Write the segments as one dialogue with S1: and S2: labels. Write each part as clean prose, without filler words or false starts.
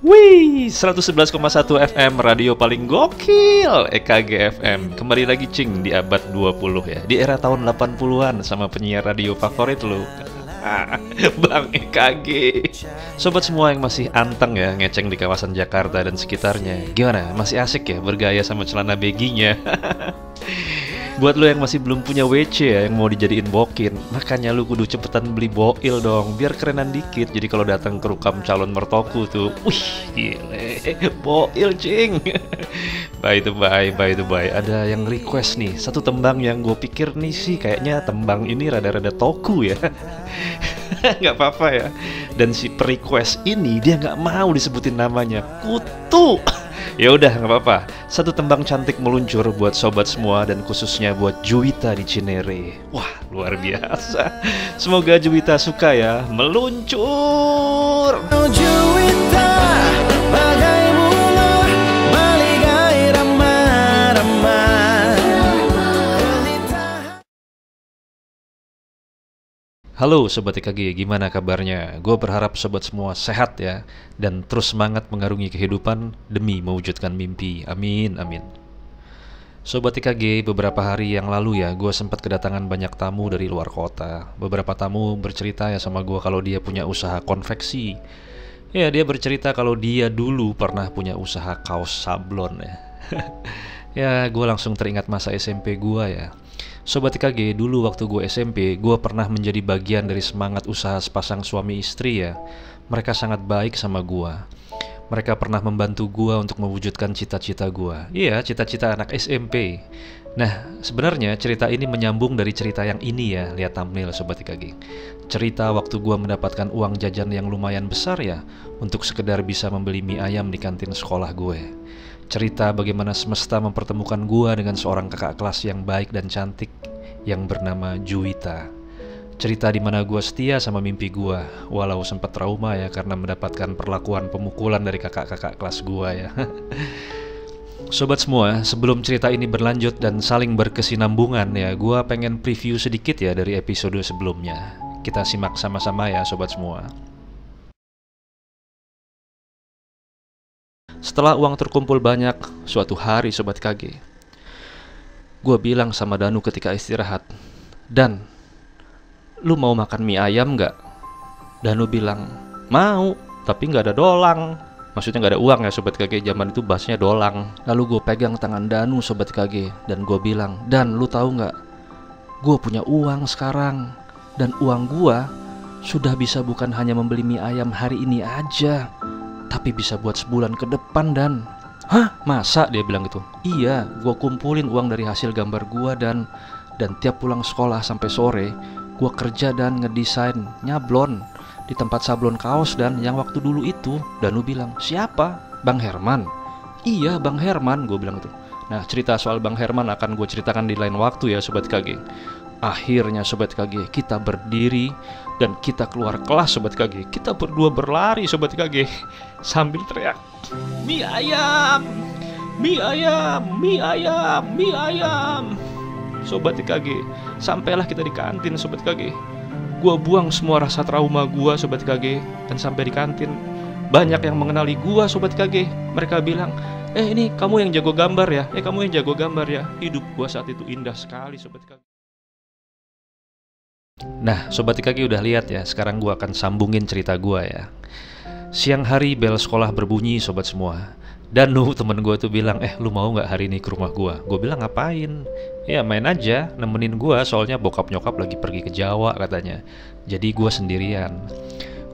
S1: Wih, 111,1 FM radio paling gokil EKG FM. Kembali lagi Cing di abad 20 ya. Di era tahun 80-an sama penyiar radio favorit lu Bang EKG. Sobat semua yang masih anteng ya ngeceng di kawasan Jakarta dan sekitarnya, gimana? Masih asik ya bergaya sama celana beginya? Buat lo yang masih belum punya WC ya, yang mau dijadiin bokin, makanya lu kudu cepetan beli boil dong, biar kerenan dikit. Jadi kalau datang ke rukam calon mertoku tuh, wih gile, boil cing. By the by, ada yang request nih, satu tembang yang gue pikir nih sih kayaknya tembang ini rada-rada toku ya. Nggak apa-apa ya. Dan si request ini dia nggak mau disebutin namanya, Kutu. Ya udah nggak apa-apa. Satu tembang cantik meluncur buat sobat semua dan khususnya buat Juwita di Cinere. Wah luar biasa. Semoga Juwita suka ya. Meluncur.
S2: Juwita bagai bunga maligai ramah-ramah.
S1: Halo Sobat EKG, gimana kabarnya? Gue berharap sobat semua sehat ya, dan terus semangat mengarungi kehidupan demi mewujudkan mimpi. Amin, amin. Sobat EKG, beberapa hari yang lalu ya, gue sempat kedatangan banyak tamu dari luar kota. Beberapa tamu bercerita ya sama gue kalau dia punya usaha konveksi. Ya, dia bercerita kalau dia dulu pernah punya usaha kaos sablon ya. Ya, gue langsung teringat masa SMP gue ya. Sobat TKG, dulu waktu gue SMP, gue pernah menjadi bagian dari semangat usaha sepasang suami istri ya. Mereka sangat baik sama gue. Mereka pernah membantu gue untuk mewujudkan cita-cita gue. Iya, cita-cita anak SMP. Nah, sebenarnya cerita ini menyambung dari cerita yang ini ya. Lihat thumbnail Sobat TKG. Cerita waktu gue mendapatkan uang jajan yang lumayan besar ya, untuk sekedar bisa membeli mie ayam di kantin sekolah gue. Cerita bagaimana semesta mempertemukan gua dengan seorang kakak kelas yang baik dan cantik yang bernama Juwita. Cerita di mana gua setia sama mimpi gua, walau sempat trauma ya karena mendapatkan perlakuan pemukulan dari kakak-kakak kelas gua ya. Sobat semua, sebelum cerita ini berlanjut dan saling berkesinambungan ya, gua pengen preview sedikit ya dari episode sebelumnya. Kita simak sama-sama ya sobat semua. Setelah uang terkumpul banyak, suatu hari Sobat KG, gue bilang sama Danu ketika istirahat, Dan, lu mau makan mie ayam gak? Danu bilang, mau, tapi gak ada dolang. Maksudnya gak ada uang ya Sobat KG, zaman itu bahasanya dolang. Lalu gue pegang tangan Danu Sobat KG, dan gue bilang, Dan, lu tahu gak? Gue punya uang sekarang, dan uang gue sudah bisa bukan hanya membeli mie ayam hari ini aja, tapi bisa buat sebulan ke depan. Dan hah? Masa? Dia bilang gitu. Iya, gue kumpulin uang dari hasil gambar gue dan tiap pulang sekolah sampai sore gue kerja dan ngedesain nyablon di tempat sablon kaos. Dan yang waktu dulu itu Danu bilang, siapa? Bang Herman. Iya Bang Herman, gue bilang itu. Nah, cerita soal Bang Herman akan gue ceritakan di lain waktu ya Sobat KG. Akhirnya Sobat KG, kita berdiri dan kita keluar kelas Sobat KG. Kita berdua berlari Sobat KG sambil teriak, mie ayam, mie ayam, mie ayam, mie ayam. Sobat KG, sampailah kita di kantin Sobat KG. Gua buang semua rasa trauma gua Sobat KG, dan sampai di kantin banyak yang mengenali gua Sobat KG. Mereka bilang, ini kamu yang jago gambar ya, kamu yang jago gambar ya. Hidup gua saat itu indah sekali Sobat KG. Nah, Sobat IKG udah lihat ya, sekarang gua akan sambungin cerita gua ya. Siang hari bel sekolah berbunyi Sobat semua. Danu temen gua tuh bilang, lu mau gak hari ini ke rumah gua? Gua bilang ngapain? Ya main aja, nemenin gua, soalnya bokap nyokap lagi pergi ke Jawa katanya. Jadi gua sendirian.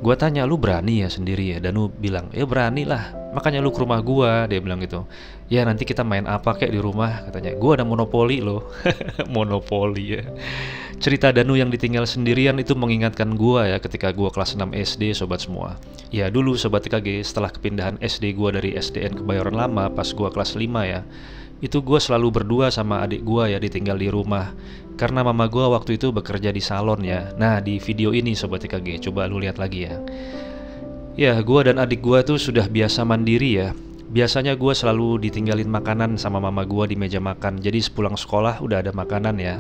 S1: Gua tanya, lu berani ya sendiri ya? Danu bilang, ya berani lah, makanya lu ke rumah gua. Dia bilang gitu. Ya nanti kita main apa kek di rumah katanya. Gua ada monopoli loh. Monopoli ya. Cerita Danu yang ditinggal sendirian itu mengingatkan gua ya ketika gua kelas 6 SD Sobat semua. Ya dulu Sobat TKG, setelah kepindahan SD gua dari SDN Kebayoran Lama pas gua kelas 5 ya, itu gua selalu berdua sama adik gua ya ditinggal di rumah. Karena mama gua waktu itu bekerja di salon ya. Nah di video ini Sobat TKG, coba lu lihat lagi ya. Ya gua dan adik gua tuh sudah biasa mandiri ya. Biasanya gua selalu ditinggalin makanan sama mama gua di meja makan. Jadi sepulang sekolah udah ada makanan ya.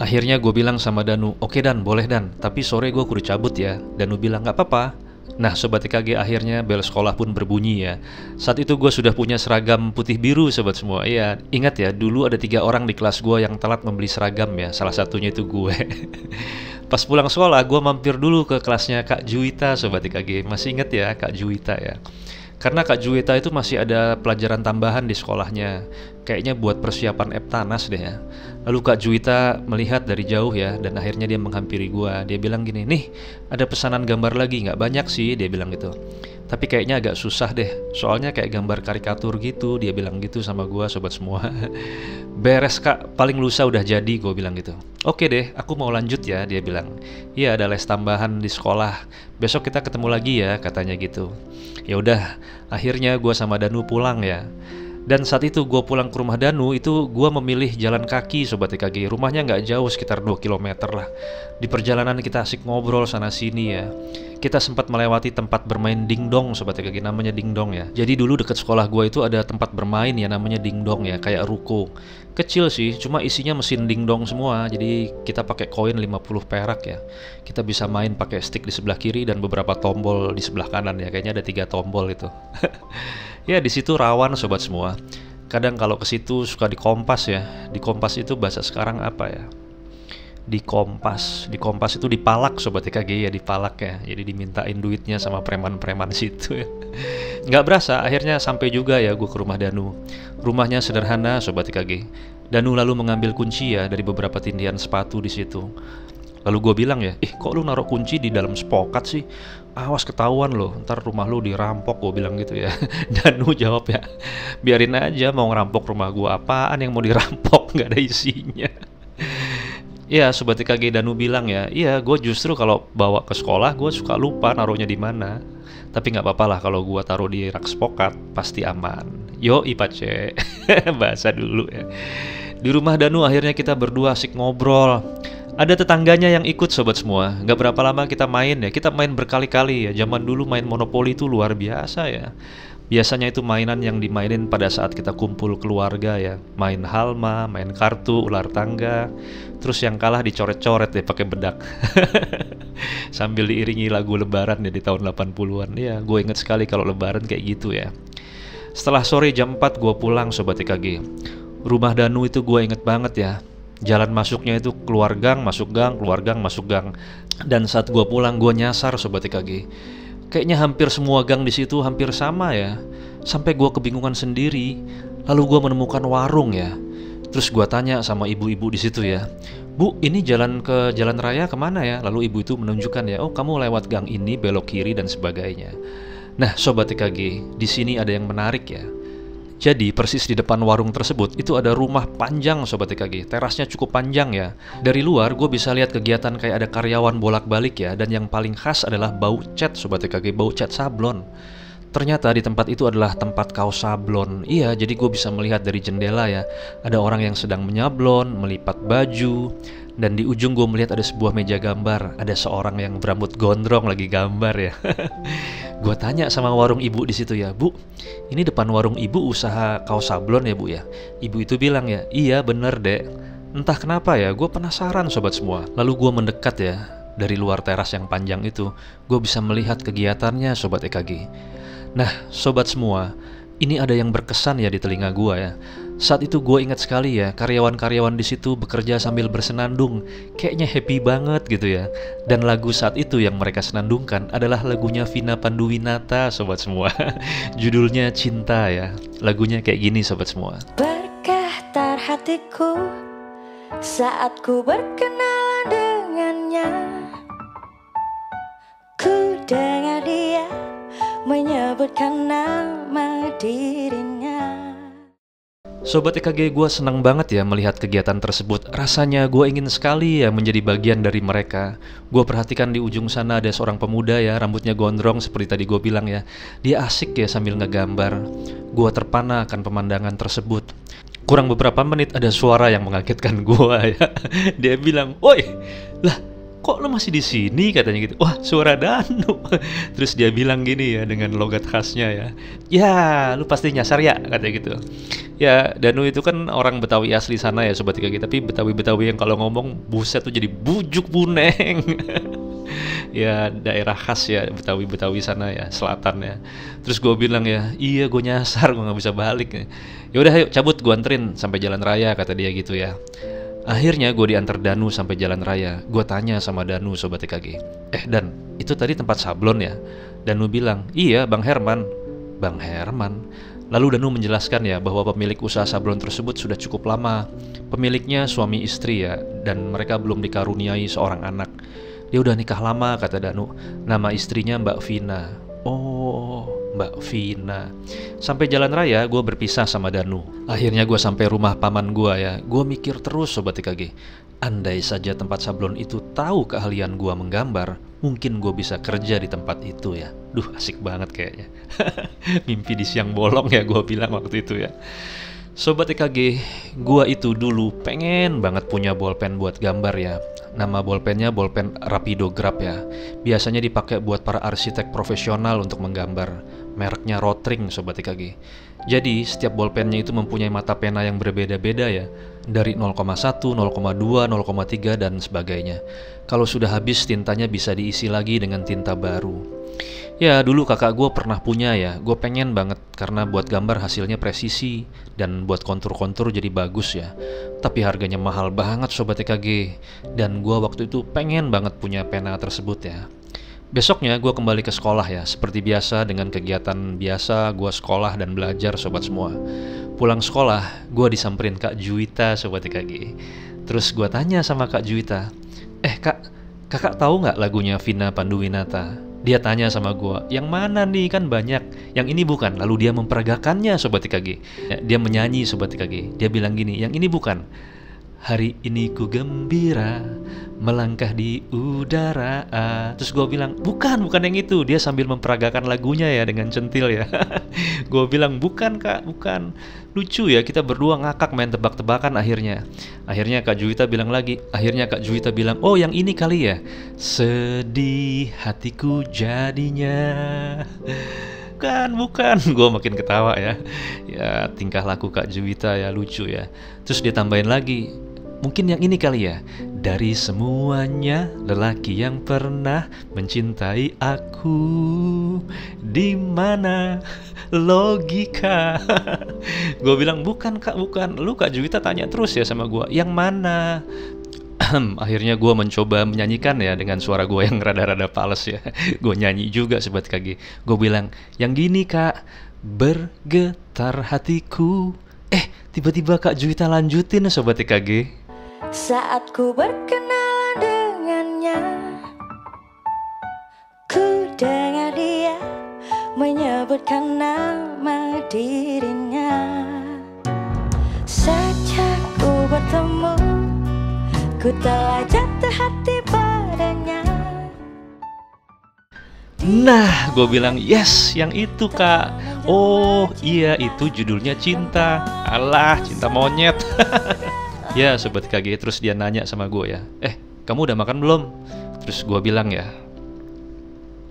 S1: Akhirnya gue bilang sama Danu, oke Dan, boleh Dan, tapi sore gue kudu cabut ya. Danu bilang, gak apa-apa, Nah, Sobat TKG, akhirnya bel sekolah pun berbunyi ya. Saat itu gue sudah punya seragam putih biru sobat semua. Iya, ingat ya, dulu ada 3 orang di kelas gue yang telat membeli seragam ya. Salah satunya itu gue. Pas pulang sekolah, gue mampir dulu ke kelasnya Kak Juwita Sobat TKG. Masih ingat ya Kak Juwita ya? Karena Kak Juwita itu masih ada pelajaran tambahan di sekolahnya. Kayaknya buat persiapan Eptanas deh ya. Lalu Kak Juwita melihat dari jauh ya, dan akhirnya dia menghampiri gua. Dia bilang gini, nih ada pesanan gambar lagi, nggak banyak sih, dia bilang gitu. Tapi kayaknya agak susah deh, soalnya kayak gambar karikatur gitu. Dia bilang gitu sama gua sobat semua. Beres Kak, paling lusa udah jadi, gua bilang gitu. Oke deh, aku mau lanjut ya, dia bilang. Iya, ada les tambahan di sekolah. Besok kita ketemu lagi ya, katanya gitu. Ya udah, akhirnya gua sama Danu pulang ya. Dan saat itu gue pulang ke rumah Danu, itu gue memilih jalan kaki Sobat TKG. Rumahnya nggak jauh, sekitar 2 km lah. Di perjalanan kita asik ngobrol sana-sini ya. Kita sempat melewati tempat bermain dingdong Sobat TKG, namanya dingdong ya. Jadi dulu deket sekolah gue itu ada tempat bermain ya, namanya dingdong ya, kayak ruko. Kecil sih, cuma isinya mesin dingdong semua. Jadi kita pakai koin 50 perak ya. Kita bisa main pakai stick di sebelah kiri dan beberapa tombol di sebelah kanan ya. Kayaknya ada 3 tombol itu. Ya di situ rawan sobat semua. Kadang kalau ke situ suka dikompas ya. Dikompas itu bahasa sekarang apa ya? Dikompas itu dipalak sobat TKG ya, dipalak ya. Jadi dimintain duitnya sama preman-preman situ ya. Nggak berasa akhirnya sampai juga ya gue ke rumah Danu. Rumahnya sederhana sobat TKG. Danu lalu mengambil kunci ya dari beberapa tindihan sepatu di situ. Lalu gue bilang ya, kok lu naruh kunci di dalam spokat sih? Awas ketahuan loh, ntar rumah lu dirampok, gue bilang gitu ya. Danu jawab ya, biarin aja, mau ngerampok rumah gue apaan yang mau dirampok, nggak ada isinya. Ya Sobat TKG, Danu bilang ya, iya gue justru kalau bawa ke sekolah gue suka lupa naruhnya di mana. Tapi nggak apa-apa lah kalau gue taruh di rak spokat, pasti aman. Yo ipace, bahasa dulu ya. Di rumah Danu akhirnya kita berdua asik ngobrol. Ada tetangganya yang ikut sobat semua. Gak berapa lama kita main ya. Kita main berkali-kali ya. Zaman dulu main monopoli itu luar biasa ya. Biasanya itu mainan yang dimainin pada saat kita kumpul keluarga ya. Main halma, main kartu, ular tangga. Terus yang kalah dicoret-coret deh pakai bedak. Sambil diiringi lagu lebaran ya di tahun 80-an. Ya gue inget sekali kalau lebaran kayak gitu ya. Setelah sore jam 4 gue pulang sobat TKG. Rumah Danu itu gue inget banget ya. Jalan masuknya itu keluar gang, masuk gang, keluar gang, masuk gang. Dan saat gue pulang gue nyasar sobat TKG. Kayaknya hampir semua gang di situ hampir sama ya. Sampai gue kebingungan sendiri. Lalu gue menemukan warung ya. Terus gue tanya sama ibu-ibu di situ ya, Bu, ini jalan ke jalan raya kemana ya? Lalu ibu itu menunjukkan ya, oh kamu lewat gang ini, belok kiri dan sebagainya. Nah sobat TKG, di sini ada yang menarik ya. Jadi persis di depan warung tersebut itu ada rumah panjang sobat TKG. Terasnya cukup panjang ya. Dari luar gue bisa lihat kegiatan kayak ada karyawan bolak-balik ya. Dan yang paling khas adalah bau cat sobat TKG, bau cat sablon. Ternyata di tempat itu adalah tempat kaos sablon. Iya, jadi gue bisa melihat dari jendela ya. Ada orang yang sedang menyablon, melipat baju. Dan di ujung gue melihat ada sebuah meja gambar. Ada seorang yang berambut gondrong lagi gambar ya. Gue tanya sama warung ibu di situ ya, Bu, ini depan warung ibu usaha kaos sablon ya Bu ya? Ibu itu bilang ya, iya bener dek. Entah kenapa ya, gue penasaran sobat semua. Lalu gue mendekat ya. Dari luar teras yang panjang itu, gue bisa melihat kegiatannya sobat EKG. Nah sobat semua, ini ada yang berkesan ya di telinga gue ya. Saat itu gue ingat sekali ya, karyawan-karyawan di situ bekerja sambil bersenandung. Kayaknya happy banget gitu ya. Dan lagu saat itu yang mereka senandungkan adalah lagunya Vina Panduwinata sobat semua. Judulnya Cinta ya. Lagunya kayak gini sobat semua.
S3: Bergetar hatiku saat ku berkenalan dengannya. Ku dengar dia menyebutkan nama dirinya.
S1: Sobat EKG, gue senang banget ya melihat kegiatan tersebut. Rasanya gue ingin sekali ya menjadi bagian dari mereka. Gue perhatikan di ujung sana ada seorang pemuda ya, rambutnya gondrong seperti tadi gue bilang ya. Dia asik ya sambil ngegambar. Gue terpana akan pemandangan tersebut. Kurang beberapa menit ada suara yang mengagetkan gue ya. Dia bilang, "Woi, lah kok lo masih di sini?" katanya gitu. Wah, suara Danu. Terus dia bilang gini ya dengan logat khasnya ya. "Ya, lu pasti nyasar ya," katanya gitu. Ya, Danu itu kan orang Betawi asli sana ya sobat EKG. Tapi Betawi-Betawi yang kalau ngomong buset tuh jadi bujuk buneng. Ya daerah khas ya, Betawi-Betawi sana ya, selatan ya. Terus gue bilang ya, iya gue nyasar, gue nggak bisa balik. Ya udah ayo cabut, gue anterin sampai jalan raya, kata dia gitu ya. Akhirnya gue diantar Danu sampai jalan raya. Gue tanya sama Danu, sobat TKG, Dan, itu tadi tempat sablon ya? Danu bilang, iya Bang Herman. Bang Herman? Lalu Danu menjelaskan ya bahwa pemilik usaha sablon tersebut sudah cukup lama. Pemiliknya suami istri ya, dan mereka belum dikaruniai seorang anak. Dia udah nikah lama, kata Danu. Nama istrinya Mbak Vina. Oh, Mbak Vina. Sampai jalan raya gue berpisah sama Danu. Akhirnya gue sampai rumah paman gue ya. Gue mikir terus, sobat TKG, andai saja tempat sablon itu tahu keahlian gue menggambar, mungkin gue bisa kerja di tempat itu ya. Duh, asik banget kayaknya. Mimpi di siang bolong ya, gue bilang waktu itu ya. Sobat TKG, gue itu dulu pengen banget punya bolpen buat gambar ya. Nama bolpennya bolpen Rapido Grab ya. Biasanya dipakai buat para arsitek profesional untuk menggambar. Mereknya Rotring, sobat TKG. Jadi setiap bolpennya itu mempunyai mata pena yang berbeda-beda ya. Dari 0,1, 0,2, 0,3 dan sebagainya. Kalau sudah habis tintanya bisa diisi lagi dengan tinta baru. Ya dulu kakak gue pernah punya ya. Gue pengen banget karena buat gambar hasilnya presisi dan buat kontur-kontur jadi bagus ya. Tapi harganya mahal banget, sobat TKG. Dan gue waktu itu pengen banget punya pena tersebut ya. Besoknya gue kembali ke sekolah ya. Seperti biasa dengan kegiatan biasa gue sekolah dan belajar, sobat semua. Pulang sekolah gue disamperin Kak Juwita, sobat TKG. Terus gue tanya sama Kak Juwita, kakak tahu nggak lagunya Vina Panduwinata? Dia tanya sama gue, yang mana nih, kan banyak. Yang ini bukan. Lalu dia memperagakannya, sobat TKG. Ya, dia menyanyi, sobat TKG. Dia bilang gini, yang ini bukan. Hari ini ku gembira melangkah di udara. Terus gue bilang, bukan yang itu. Dia sambil memperagakan lagunya ya dengan centil ya. Gue bilang, bukan kak, bukan. Lucu ya, kita berdua ngakak main tebak-tebakan akhirnya. Akhirnya Kak Juwita bilang, oh yang ini kali ya. Sedih hatiku jadinya. Bukan. Gue makin ketawa ya. Ya tingkah laku Kak Juwita ya lucu ya. Terus dia tambahin lagi, mungkin yang ini kali ya. Dari semuanya lelaki yang pernah mencintai aku, di mana logika? Gue bilang bukan kak, bukan. Lu Kak Juwita tanya terus ya sama gue, yang mana? Akhirnya gue mencoba menyanyikan ya dengan suara gue yang rada-rada pales ya. Gue nyanyi juga, sobat KG. Gue bilang, yang gini kak, bergetar hatiku. Tiba-tiba Kak Juwita lanjutin, sobat KG.
S3: Saat ku berkenalan dengannya, ku dengar dia menyebutkan nama dirinya. Sejak ku bertemu, ku telah jatuh hati padanya.
S1: Nah, gue bilang, yes, yang itu kak. Oh iya, itu judulnya Cinta. Alah, cinta monyet. Ya sobat KG. Terus dia nanya sama gue ya, kamu udah makan belum? Terus gue bilang ya,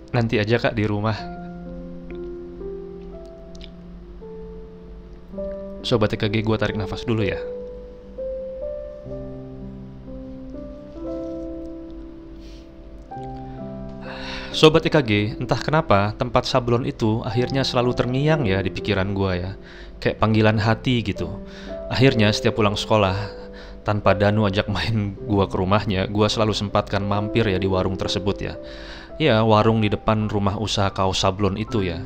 S1: nanti aja kak di rumah. Sobat KG, gue tarik nafas dulu ya. Sobat EKG, entah kenapa tempat sablon itu akhirnya selalu terngiang ya di pikiran gue ya. Kayak panggilan hati gitu. Akhirnya setiap pulang sekolah, tanpa Danu ajak main gue ke rumahnya, gue selalu sempatkan mampir ya di warung tersebut ya. Ya, warung di depan rumah usaha kaos sablon itu ya.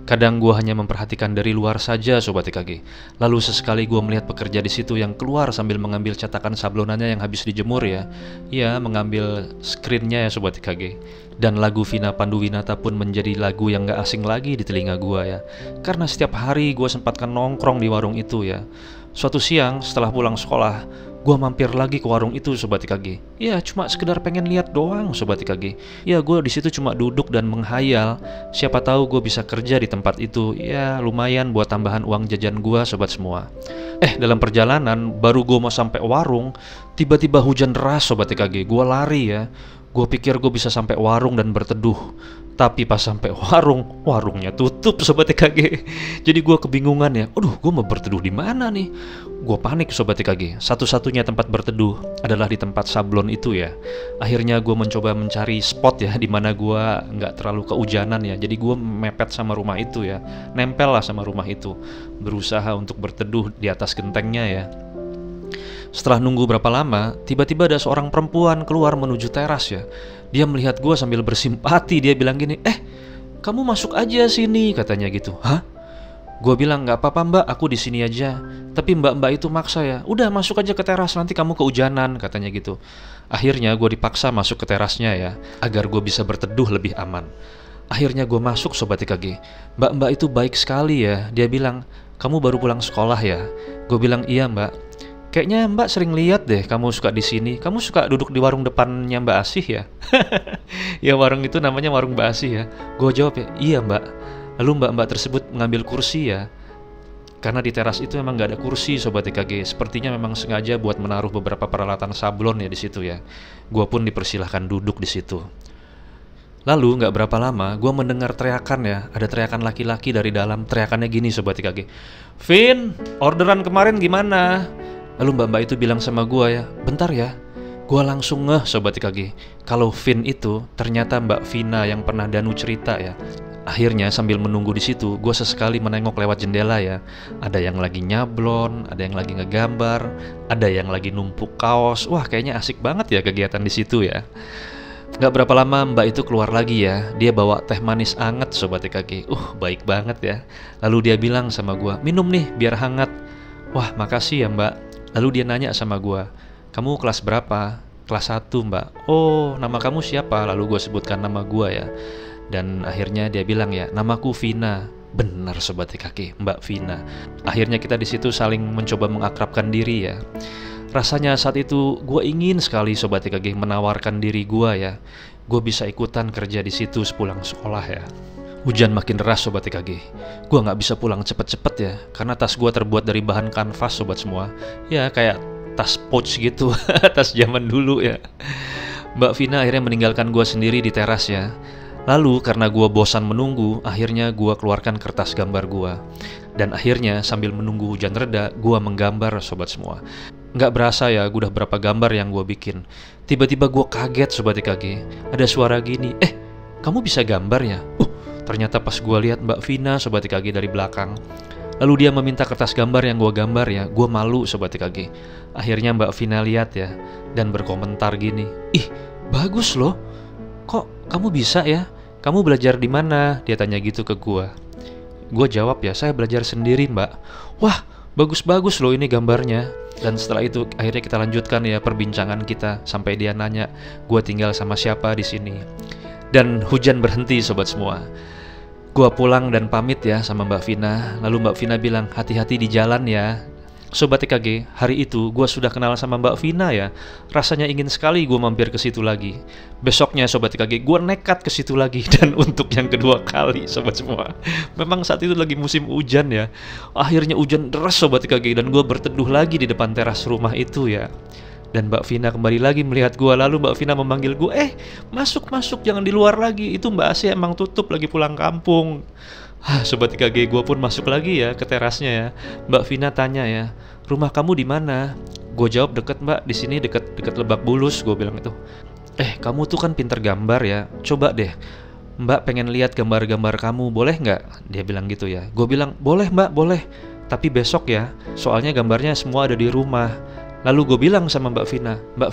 S1: Kadang gue hanya memperhatikan dari luar saja, sobat EKG. Lalu sesekali gue melihat pekerja di situ yang keluar sambil mengambil cetakan sablonannya yang habis dijemur ya. Ya, mengambil screennya ya, sobat EKG. Dan lagu Vina Panduwinata pun menjadi lagu yang gak asing lagi di telinga gue ya. Karena setiap hari gue sempatkan nongkrong di warung itu ya. Suatu siang setelah pulang sekolah, gue mampir lagi ke warung itu, sobat IKG. Ya cuma sekedar pengen lihat doang, sobat IKG. Ya gue di situ cuma duduk dan menghayal, siapa tahu gue bisa kerja di tempat itu. Ya lumayan buat tambahan uang jajan gue, sobat semua. Dalam perjalanan baru gue mau sampai warung, tiba-tiba hujan deras, sobat IKG. Gue lari ya. Gue pikir gue bisa sampai warung dan berteduh. Tapi pas sampai warungnya tutup Sobat TKG. Jadi gue kebingungan ya. Aduh, gue mau berteduh di mana nih? Gue panik Sobat TKG. Satu-satunya tempat berteduh adalah di tempat sablon itu ya. Akhirnya gue mencoba mencari spot ya, di mana gue nggak terlalu kehujanan ya. Jadi gue mepet sama rumah itu ya. Nempel lah sama rumah itu. Berusaha untuk berteduh di atas gentengnya ya. Setelah nunggu berapa lama, tiba-tiba ada seorang perempuan keluar menuju teras ya. Dia melihat gue sambil bersimpati. Dia bilang gini, kamu masuk aja sini, katanya gitu. Hah? Gue bilang, nggak apa-apa mbak, aku di sini aja. Tapi mbak-mbak itu maksa ya. Udah masuk aja ke teras, nanti kamu kehujanan, katanya gitu. Akhirnya gue dipaksa masuk ke terasnya ya, agar gue bisa berteduh lebih aman. Akhirnya gue masuk Sobat TKG. Mbak-mbak itu baik sekali ya. Dia bilang, kamu baru pulang sekolah ya? Gue bilang, iya mbak. Kayaknya mbak sering lihat deh kamu suka di sini. Kamu suka duduk di warung depannya Mbak Asih ya? Ya warung itu namanya warung Mbak Asih ya. Gue jawab ya, iya mbak. Lalu mbak-mbak tersebut mengambil kursi ya. Karena di teras itu memang gak ada kursi Sobat TKG. Sepertinya memang sengaja buat menaruh beberapa peralatan sablon ya di situ ya. Gue pun dipersilahkan duduk di situ. Lalu gak berapa lama gue mendengar teriakan ya. Ada teriakan laki-laki dari dalam. Teriakannya gini Sobat TKG. Vin, orderan kemarin gimana? Lalu mbak-mbak itu bilang sama gue ya, bentar ya. Gue langsung ngeh Sobat TKG. Kalau Vin itu ternyata Mbak Vina yang pernah Danu cerita ya. Akhirnya sambil menunggu di situ, gue sesekali menengok lewat jendela ya. Ada yang lagi nyablon, ada yang lagi ngegambar, ada yang lagi numpuk kaos. Wah, kayaknya asik banget ya kegiatan di situ ya. Gak berapa lama mbak itu keluar lagi ya. Dia bawa teh manis anget Sobat TKG. Baik banget ya. Lalu dia bilang sama gue, minum nih biar hangat. Wah, makasih ya mbak. Lalu dia nanya sama gue, kamu kelas berapa? Kelas 1 mbak. Oh, nama kamu siapa? Lalu gue sebutkan nama gue ya. Dan akhirnya dia bilang ya, namaku Vina. Benar Sobat TKG, Mbak Vina. Akhirnya kita di situ saling mencoba mengakrabkan diri ya. Rasanya saat itu gue ingin sekali Sobat TKG menawarkan diri gue ya. Gue bisa ikutan kerja di situ sepulang sekolah ya. Hujan makin deras Sobat TKG. Gue gak bisa pulang cepet-cepet ya, karena tas gue terbuat dari bahan kanvas Sobat semua. Ya kayak tas pouch gitu, tas zaman dulu ya. Mbak Vina akhirnya meninggalkan gue sendiri di teras ya. Lalu karena gue bosan menunggu, akhirnya gue keluarkan kertas gambar gue. Dan akhirnya sambil menunggu hujan reda, gue menggambar Sobat semua. Gak berasa ya, udah berapa gambar yang gue bikin. Tiba-tiba gue kaget Sobat TKG. Ada suara gini, kamu bisa gambar ya? Ternyata pas gue lihat Mbak Vina Sobat TKG dari belakang. Lalu dia meminta kertas gambar yang gue gambar ya. Gue malu Sobat TKG. Akhirnya Mbak Vina lihat ya, dan berkomentar gini, ih bagus loh. Kok kamu bisa ya? Kamu belajar di mana? Dia tanya gitu ke gue. Gue jawab ya, saya belajar sendiri mbak. Wah, bagus-bagus loh ini gambarnya. Dan setelah itu akhirnya kita lanjutkan ya perbincangan kita. Sampai dia nanya, gue tinggal sama siapa di sini. Dan hujan berhenti Sobat semua. Gua pulang dan pamit ya sama Mbak Vina. Lalu Mbak Vina bilang, hati-hati di jalan ya. Sobat TKG, hari itu gua sudah kenal sama Mbak Vina ya. Rasanya ingin sekali gua mampir ke situ lagi. Besoknya Sobat TKG, gua nekat ke situ lagi. Dan untuk yang kedua kali Sobat semua. Memang saat itu lagi musim hujan ya. Akhirnya hujan deras Sobat TKG. Dan gua berteduh lagi di depan teras rumah itu ya. Dan Mbak Vina kembali lagi melihat gue. Lalu Mbak Vina memanggil gue, masuk, jangan di luar lagi. Itu Mbak Asih emang tutup lagi pulang kampung. Sobat TKG, gue pun masuk lagi ya ke terasnya ya. Mbak Vina tanya ya, rumah kamu di mana? Gue jawab, deket mbak, di sini deket Lebak Bulus. Gue bilang itu. Kamu tuh kan pinter gambar ya. Coba deh, mbak pengen lihat gambar-gambar kamu, boleh nggak? Dia bilang gitu ya. Gue bilang, boleh mbak, boleh. Tapi besok ya, soalnya gambarnya semua ada di rumah. Lalu gue bilang sama Mbak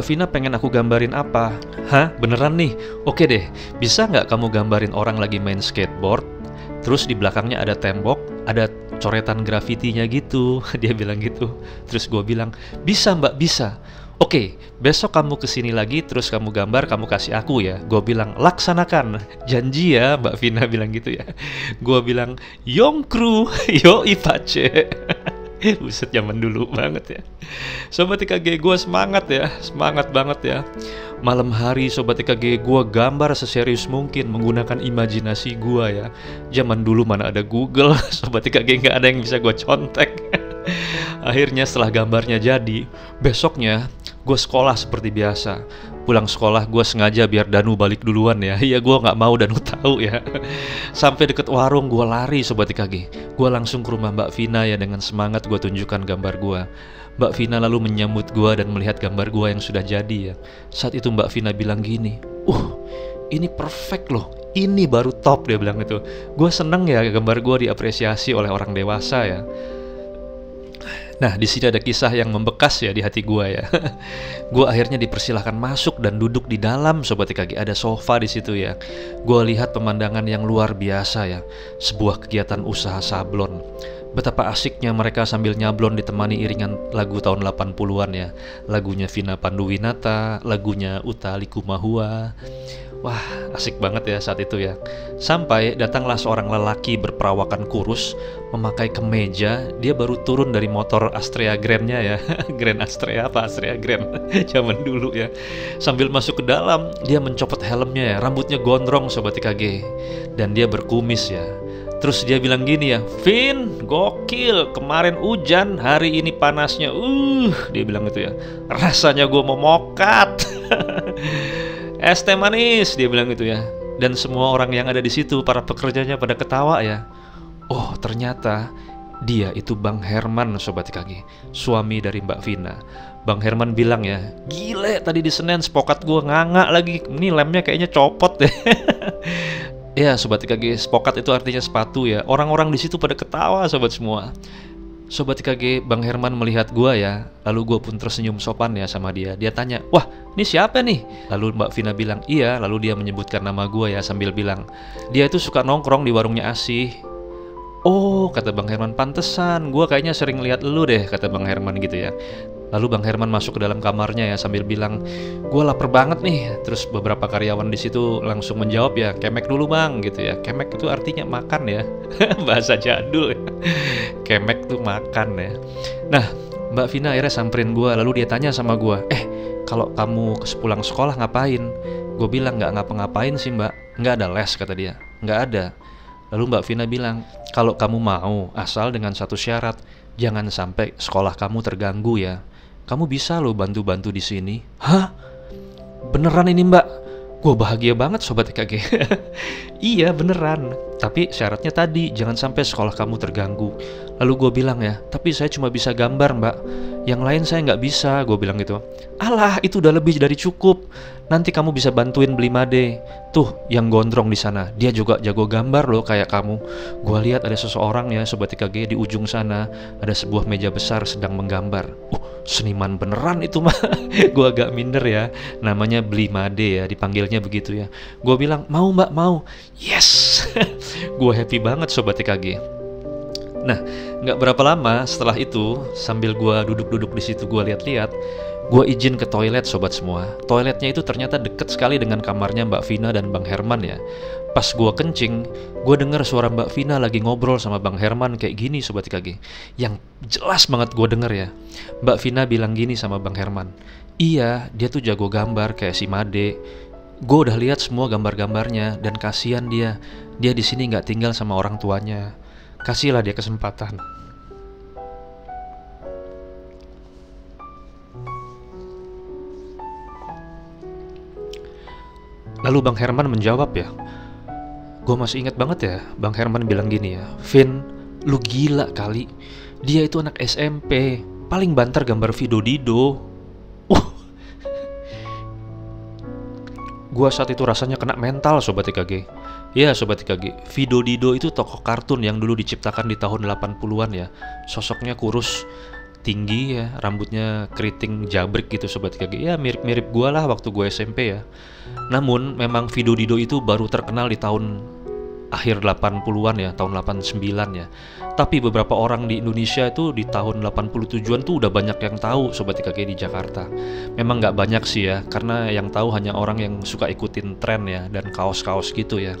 S1: Vina pengen aku gambarin apa? Hah? Beneran nih? Oke deh, bisa nggak kamu gambarin orang lagi main skateboard, terus di belakangnya ada tembok, ada coretan grafitinya gitu. Dia bilang gitu. Terus gue bilang, bisa mbak, bisa. Oke, besok kamu kesini lagi, terus kamu gambar, kamu kasih aku ya. Gue bilang, laksanakan. Janji ya, Mbak Vina bilang gitu ya. Gue bilang, Yongkru, yo ipace. Buset, zaman dulu banget ya. Sobat TKG, gue semangat banget ya. Malam hari Sobat TKG, gue gambar seserius mungkin menggunakan imajinasi gue ya. Zaman dulu mana ada Google, Sobat TKG gak ada yang bisa gue contek. Akhirnya setelah gambarnya jadi, besoknya gue sekolah seperti biasa. pulang sekolah gue sengaja biar Danu balik duluan ya. Iya, gue nggak mau Danu tahu ya. Sampai deket warung gue lari Sobat IKG. Gue langsung ke rumah Mbak Vina ya, dengan semangat gue tunjukkan gambar gue. Mbak Vina lalu menyambut gue dan melihat gambar gue yang sudah jadi ya. Saat itu Mbak Vina bilang gini, ini perfect loh, ini baru top, dia bilang gitu. Gue seneng ya gambar gue diapresiasi oleh orang dewasa ya. Nah, di sini ada kisah yang membekas ya di hati gue ya. Gue akhirnya dipersilahkan masuk dan duduk di dalam Sobat IKG. Ada sofa di situ ya. Gue lihat pemandangan yang luar biasa ya. Sebuah kegiatan usaha sablon. Betapa asiknya mereka sambil nyablon ditemani iringan lagu tahun 80-an ya. Lagunya Vina Panduwinata, lagunya Utha Likumahua. Wah, asik banget ya saat itu ya. Sampai datanglah seorang lelaki berperawakan kurus, memakai kemeja. Dia baru turun dari motor Astrea Grand-nya ya. Grand Astrea apa Astrea Grand zaman dulu ya. Sambil masuk ke dalam, dia mencopot helmnya ya. Rambutnya gondrong Sobat IKG. Dan dia berkumis ya. Terus dia bilang gini ya, Vin, gokil, kemarin hujan, hari ini panasnya. Dia bilang gitu ya. Rasanya gue mau mokat. Es teh manis, dia bilang gitu ya. Dan semua orang yang ada di situ, para pekerjanya pada ketawa ya. Oh, ternyata dia itu Bang Herman Sobat IKG, suami dari Mbak Vina. Bang Herman bilang ya, gile tadi di Senen spokat gue nganga lagi. Ini lemnya kayaknya copot deh. Ya Sobat IKG, spokat itu artinya sepatu ya. Orang-orang di situ pada ketawa sobat semua. Sobat IKG, Bang Herman melihat gua ya. Lalu gua pun tersenyum sopan ya sama dia. Dia tanya, wah ini siapa nih? Lalu Mbak Vina bilang, iya. Lalu dia menyebutkan nama gua ya sambil bilang, dia itu suka nongkrong di warungnya Asih. Oh, kata Bang Herman, pantesan gua kayaknya sering lihat lu deh, kata Bang Herman gitu ya. Lalu Bang Herman masuk ke dalam kamarnya ya sambil bilang, gua lapar banget nih. Terus beberapa karyawan di situ langsung menjawab ya, kemek dulu bang gitu ya. Kemek itu artinya makan ya. Bahasa jadul ya. Kemek tuh makan ya. Nah, Mbak Vina akhirnya samperin gua. Lalu dia tanya sama gua, kalau kamu pulang sekolah ngapain? Gue bilang nggak ngapa-ngapain sih mbak. Nggak ada les, kata dia. Nggak ada. Lalu Mbak Vina bilang, kalau kamu mau, asal dengan satu syarat, jangan sampai sekolah kamu terganggu ya. Kamu bisa loh bantu-bantu di sini. Hah? Beneran ini mbak? Gue bahagia banget Sobat IKG. Iya beneran. Tapi syaratnya tadi, jangan sampai sekolah kamu terganggu. Lalu gue bilang ya, tapi saya cuma bisa gambar mbak. Yang lain saya nggak bisa, gue bilang gitu. Alah, itu udah lebih dari cukup. Nanti kamu bisa bantuin beli made. Tuh, yang gondrong di sana, dia juga jago gambar loh kayak kamu. Gue lihat ada seseorang ya Sobat IKG di ujung sana, ada sebuah meja besar sedang menggambar. Seniman beneran itu mah. Gue agak minder ya. Namanya beli made ya, dipanggilnya begitu ya. Gue bilang, mau mbak, mau. Yes. Gue happy banget Sobat IKG. Nah, nggak berapa lama setelah itu, sambil gue duduk-duduk di situ gue lihat-lihat, gue izin ke toilet sobat semua. Toiletnya itu ternyata deket sekali dengan kamarnya Mbak Vina dan Bang Herman ya. Pas gue kencing, gue dengar suara Mbak Vina lagi ngobrol sama Bang Herman kayak gini Sobat IKG. Yang jelas banget gue denger ya. Mbak Vina bilang gini sama Bang Herman, iya dia tuh jago gambar kayak si Made. Gue udah lihat semua gambar-gambarnya dan kasihan dia. Dia di sini nggak tinggal sama orang tuanya. Kasihlah dia kesempatan. Lalu Bang Herman menjawab ya, gue masih ingat banget ya, Bang Herman bilang gini ya, Vin, lu gila kali. Dia itu anak SMP, paling banter gambar Vido Dido. Gue saat itu rasanya kena mental Sobat IKG. Ya Sobat IKG, Vido Dido itu tokoh kartun yang dulu diciptakan di tahun 80-an ya. Sosoknya kurus, tinggi ya, rambutnya keriting jabrik gitu Sobat IKG. Ya mirip-mirip gue lah waktu gue SMP ya. Namun memang Vido Dido itu baru terkenal di tahun akhir 80-an ya, tahun 89 ya. Tapi beberapa orang di Indonesia itu di tahun 87-an tuh udah banyak yang tahu Sobat IKG di Jakarta. Memang nggak banyak sih ya, karena yang tahu hanya orang yang suka ikutin tren ya, dan kaos-kaos gitu ya.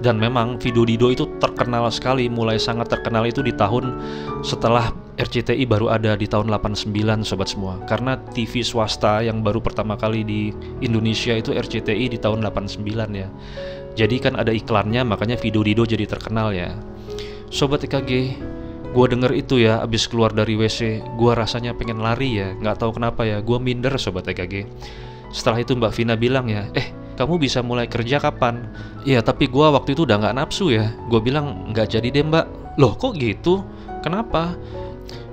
S1: Dan memang Vido Dido itu terkenal sekali, mulai sangat terkenal itu di tahun setelah RCTI baru ada di tahun 89 Sobat semua. Karena TV swasta yang baru pertama kali di Indonesia itu RCTI di tahun 89 ya. Jadi kan ada iklannya, makanya Vido Dido jadi terkenal ya. Sobat IKG, gue denger itu ya, abis keluar dari WC, gue rasanya pengen lari ya. Gak tahu kenapa ya, gue minder Sobat IKG. Setelah itu Mbak Vina bilang ya, kamu bisa mulai kerja kapan? Iya, tapi gue waktu itu udah gak nafsu ya. Gue bilang, gak jadi deh Mbak. Loh kok gitu? Kenapa?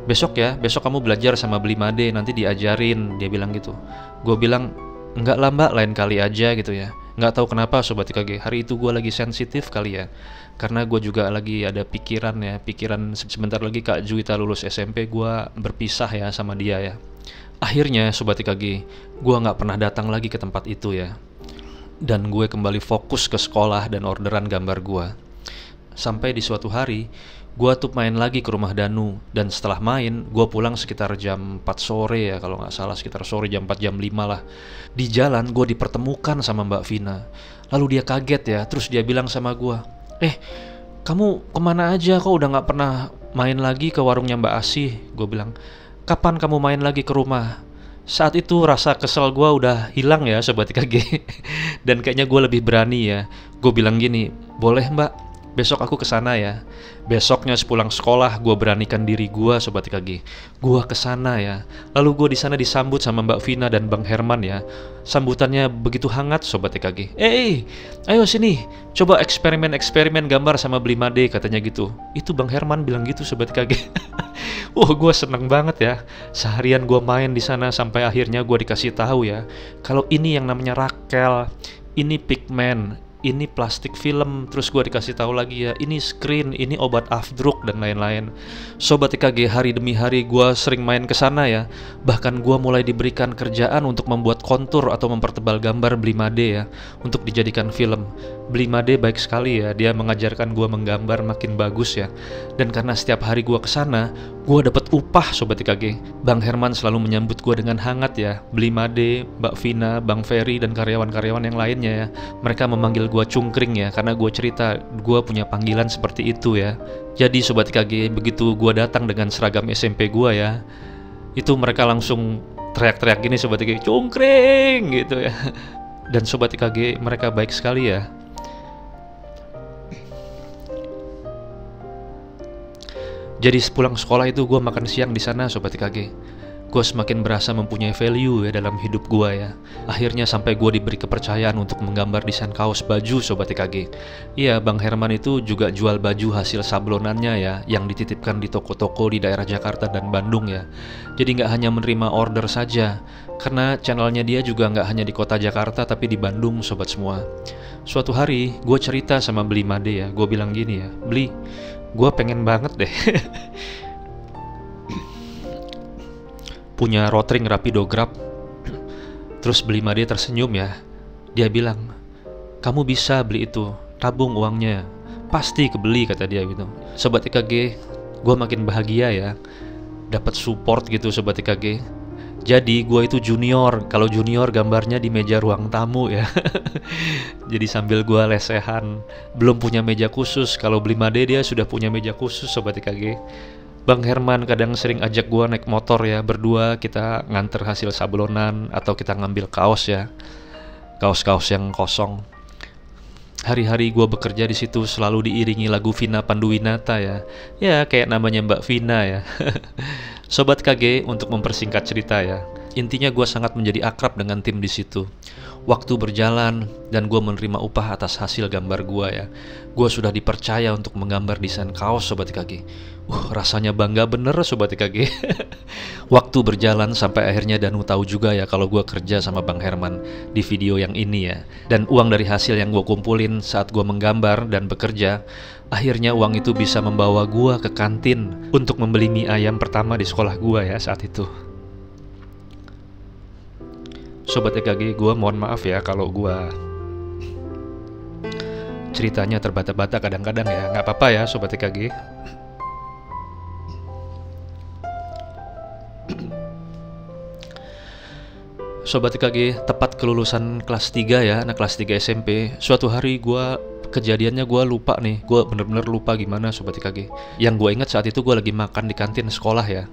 S1: Besok kamu belajar sama Beli Made, nanti diajarin, dia bilang gitu. Gue bilang, enggak lah Mbak, lain kali aja gitu ya. Nggak tahu kenapa Sobat IKG, hari itu gue lagi sensitif kali ya. Karena gue juga lagi ada pikiran sebentar lagi Kak Juwita lulus SMP, gue berpisah ya sama dia ya. Akhirnya Sobat IKG, gue nggak pernah datang lagi ke tempat itu ya. Dan gue kembali fokus ke sekolah dan orderan gambar gue. Sampai di suatu hari, gue tuh main lagi ke rumah Danu. Dan setelah main, gue pulang sekitar jam 4 sore ya, kalau nggak salah sekitar sore jam 4 jam 5 lah. Di jalan gue dipertemukan sama Mbak Vina. Lalu dia kaget ya, terus dia bilang sama gue, kamu kemana aja, kok udah nggak pernah main lagi ke warungnya Mbak Asih? Gue bilang, kapan kamu main lagi ke rumah? Saat itu rasa kesel gue udah hilang ya Sobat IKG. Dan kayaknya gue lebih berani ya. Gue bilang gini, boleh Mbak, besok aku kesana ya. Besoknya sepulang sekolah gue beranikan diri gue Sobat IKG. Gue kesana ya. Lalu gue di sana disambut sama Mbak Vina dan Bang Herman ya. Sambutannya begitu hangat Sobat IKG. Ayo sini, coba eksperimen gambar sama Beli Made, katanya gitu. Itu Bang Herman bilang gitu Sobat IKG. Gue seneng banget ya. Seharian gue main di sana sampai akhirnya gue dikasih tahu ya, kalau ini yang namanya Rakel, ini pigmen, ini plastik film. Terus gue dikasih tahu lagi ya, ini screen, ini obat afdruk dan lain-lain. Sobat IKG, hari demi hari gue sering main ke sana ya. Bahkan gue mulai diberikan kerjaan untuk membuat kontur atau mempertebal gambar Beli Made ya, untuk dijadikan film. Beli Made baik sekali ya, dia mengajarkan gue menggambar makin bagus ya. Dan karena setiap hari gue kesana, gue dapat upah Sobat IKG. Bang Herman selalu menyambut gue dengan hangat ya. Beli Made, Mbak Vina, Bang Ferry dan karyawan-karyawan yang lainnya ya, mereka memanggil gue cungkring ya, karena gue cerita gue punya panggilan seperti itu ya. Jadi Sobat IKG, begitu gue datang dengan seragam SMP gue ya, itu mereka langsung teriak-teriak gini Sobat IKG, cungkring gitu ya. Dan Sobat IKG, mereka baik sekali ya. Jadi sepulang sekolah itu gue makan siang di sana Sobat IKG. Gue semakin berasa mempunyai value ya dalam hidup gue ya. Akhirnya sampai gue diberi kepercayaan untuk menggambar desain kaos baju Sobat IKG. Iya, Bang Herman itu juga jual baju hasil sablonannya ya, yang dititipkan di toko-toko di daerah Jakarta dan Bandung ya. Jadi nggak hanya menerima order saja, karena channelnya dia juga nggak hanya di kota Jakarta tapi di Bandung Sobat semua. Suatu hari gue cerita sama Beli Made ya, gue bilang gini ya, Beli, gue pengen banget deh punya rotring Rapidograph. Terus Beli Made tersenyum ya. Dia bilang, kamu bisa beli itu, tabung uangnya, pasti kebeli, kata dia gitu. Sobat IKG, gue makin bahagia ya, dapat support gitu Sobat IKG. Jadi gue itu junior, kalau junior gambarnya di meja ruang tamu ya. Jadi sambil gue lesehan, belum punya meja khusus. Kalau Beli Made dia sudah punya meja khusus Sobat IKG. Bang Herman kadang sering ajak gue naik motor ya, berdua kita nganter hasil sablonan atau kita ngambil kaos ya, kaos-kaos yang kosong. Hari-hari gue bekerja di situ selalu diiringi lagu Vina Panduwinata ya, ya kayak namanya Mbak Vina ya. Sobat KG, untuk mempersingkat cerita ya, intinya gue sangat menjadi akrab dengan tim di situ. Waktu berjalan dan gue menerima upah atas hasil gambar gue ya. Gue sudah dipercaya untuk menggambar desain kaos Sobat IKG. Rasanya bangga bener Sobat IKG. Waktu berjalan sampai akhirnya Danu tahu juga ya kalau gue kerja sama Bang Herman di video yang ini ya. Dan uang dari hasil yang gue kumpulin saat gue menggambar dan bekerja, akhirnya uang itu bisa membawa gue ke kantin untuk membeli mie ayam pertama di sekolah gue ya saat itu. Sobat IKG, gue mohon maaf ya kalau gue ceritanya terbata-bata kadang-kadang ya. Nggak apa-apa ya Sobat IKG. Sobat IKG, tepat kelulusan kelas 3 ya, anak kelas 3 SMP. Suatu hari kejadiannya gue lupa nih. Gue bener-bener lupa gimana Sobat IKG. Yang gue ingat saat itu gue lagi makan di kantin sekolah ya.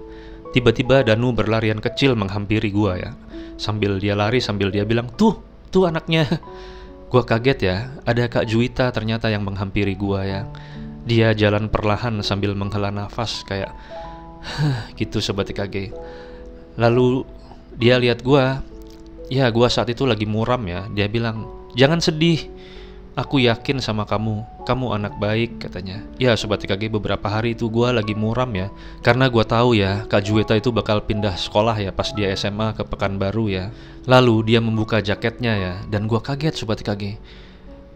S1: Tiba-tiba Danu berlarian kecil menghampiri gue ya. Sambil dia lari, sambil dia bilang, tuh anaknya. Gue kaget ya, ada Kak Juwita ternyata yang menghampiri gue ya. Dia jalan perlahan sambil menghela nafas kayak gitu Sobat IKG. Lalu dia lihat gue, Ya, gua saat itu lagi muram ya. Dia bilang, jangan sedih, aku yakin sama kamu anak baik, katanya. Ya Sobat TKG, beberapa hari itu gua lagi muram ya, karena gua tahu ya Kak Juwita itu bakal pindah sekolah ya pas dia SMA ke Pekanbaru ya. Lalu dia membuka jaketnya ya, dan gua kaget Sobat TKG.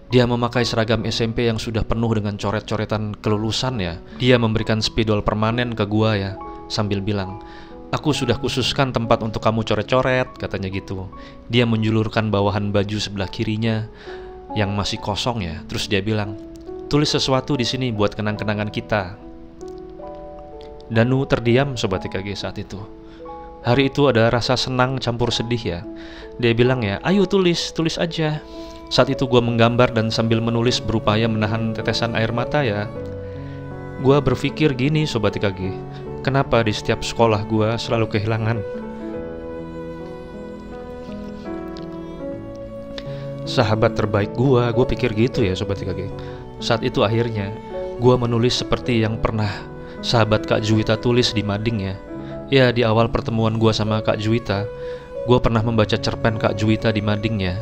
S1: Dia memakai seragam SMP yang sudah penuh dengan coret-coretan kelulusan ya. Dia memberikan spidol permanen ke gua ya, sambil bilang, aku sudah khususkan tempat untuk kamu coret-coret, katanya gitu. Dia menjulurkan bawahan baju sebelah kirinya yang masih kosong ya. Terus dia bilang, tulis sesuatu di sini buat kenang-kenangan kita. Danu terdiam Sobat TKG saat itu. Hari itu ada rasa senang campur sedih ya. Dia bilang ya, ayo tulis aja. Saat itu gue menggambar dan sambil menulis berupaya menahan tetesan air mata ya. Gue berpikir gini Sobat TKG, kenapa di setiap sekolah gue selalu kehilangan sahabat terbaik gue pikir gitu ya Sobat TKG. Saat itu akhirnya gue menulis seperti yang pernah sahabat Kak Juwita tulis di mading ya. Ya, di awal pertemuan gue sama Kak Juwita, gue pernah membaca cerpen Kak Juwita di madingnya.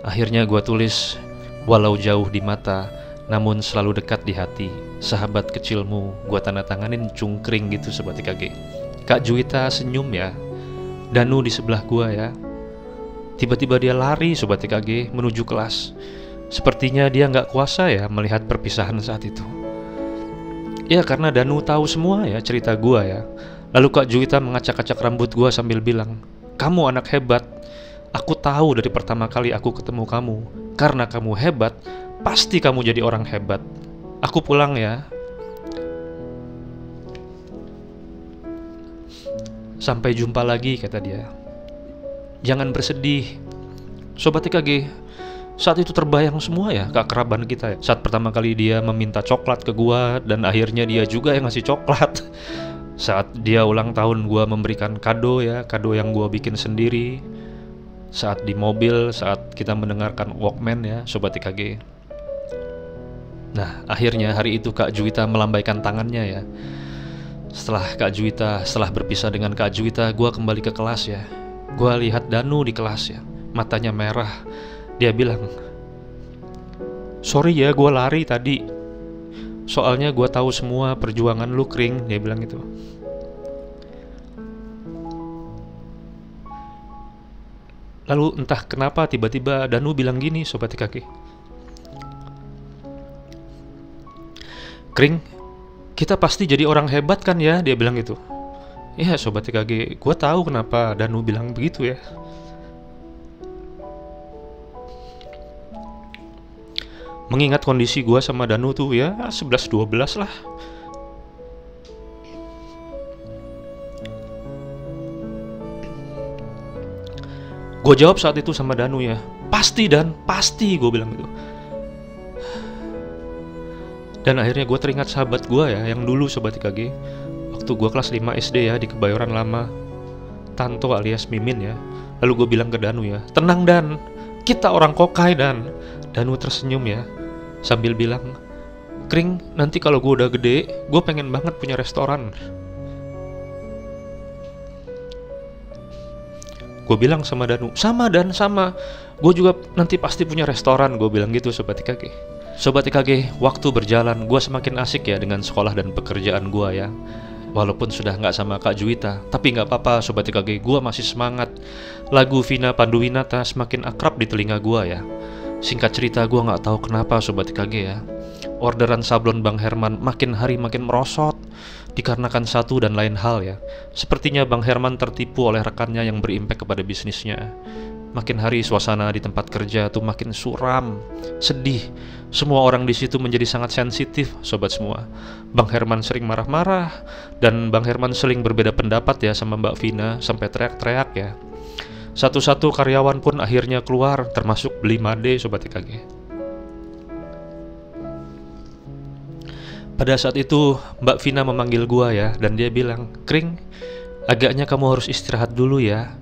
S1: Akhirnya gue tulis, walau jauh di mata, namun selalu dekat di hati. Sahabat kecilmu, gue tanda tanganin cungkring gitu Sobat TKG. Kak Juwita senyum ya. Danu di sebelah gue ya. Tiba-tiba dia lari Sobat TKG menuju kelas. Sepertinya dia nggak kuasa ya melihat perpisahan saat itu. Ya karena Danu tahu semua ya cerita gue ya. Lalu Kak Juwita mengacak-acak rambut gue sambil bilang, kamu anak hebat. Aku tahu dari pertama kali aku ketemu kamu. Karena kamu hebat, pasti kamu jadi orang hebat. Aku pulang ya. Sampai jumpa lagi, kata dia. Jangan bersedih. Sobat TKG, saat itu terbayang semua ya keakraban kita ya. Saat pertama kali dia meminta coklat ke gua, dan akhirnya dia juga yang ngasih coklat. Saat dia ulang tahun, gua memberikan kado ya, kado yang gua bikin sendiri. Saat di mobil, saat kita mendengarkan Walkman ya Sobat TKG. Nah akhirnya hari itu Kak Juwita melambaikan tangannya ya. Setelah berpisah dengan Kak Juwita, gue kembali ke kelas ya. Gue lihat Danu di kelas ya, matanya merah. Dia bilang, sorry ya gue lari tadi, soalnya gue tahu semua perjuangan lu Kring. Dia bilang gitu. Lalu entah kenapa tiba-tiba Danu bilang gini Sobat TKG, Kring, kita pasti jadi orang hebat kan ya? Dia bilang gitu. Ya Sobat TKG, gue tahu kenapa Danu bilang begitu ya. Mengingat kondisi gue sama Danu tuh ya 11-12 lah. Gue jawab saat itu sama Danu ya, pasti Dan, pasti, gue bilang gitu. Dan akhirnya gue teringat sahabat gue ya, yang dulu Sobat TKG, waktu gue kelas 5 SD ya, di Kebayoran Lama, Tanto alias Mimin ya. Lalu gue bilang ke Danu ya, tenang Dan, kita orang kokai Dan. Danu tersenyum ya, sambil bilang, Kring, nanti kalau gue udah gede, gue pengen banget punya restoran. Gue bilang sama Danu, sama Dan, sama. Gue juga nanti pasti punya restoran, gue bilang gitu Sobat TKG. Sobat TKG, waktu berjalan, gue semakin asik ya dengan sekolah dan pekerjaan gue ya. Walaupun sudah nggak sama Kak Juwita, tapi nggak apa-apa Sobat TKG, gue masih semangat. Lagu Vina Panduwinata semakin akrab di telinga gue ya. Singkat cerita, gue nggak tahu kenapa Sobat TKG ya, orderan sablon Bang Herman makin hari makin merosot, dikarenakan satu dan lain hal ya. Sepertinya Bang Herman tertipu oleh rekannya yang berimpact kepada bisnisnya. Makin hari suasana di tempat kerja tuh makin suram, sedih. Semua orang di situ menjadi sangat sensitif, sobat semua. Bang Herman sering marah-marah, dan Bang Herman sering berbeda pendapat ya sama Mbak Vina, sampai teriak-teriak ya. Satu-satu karyawan pun akhirnya keluar, termasuk Beli Made, sobat TKG. Pada saat itu Mbak Vina memanggil gua ya, dan dia bilang, Kring, agaknya kamu harus istirahat dulu ya.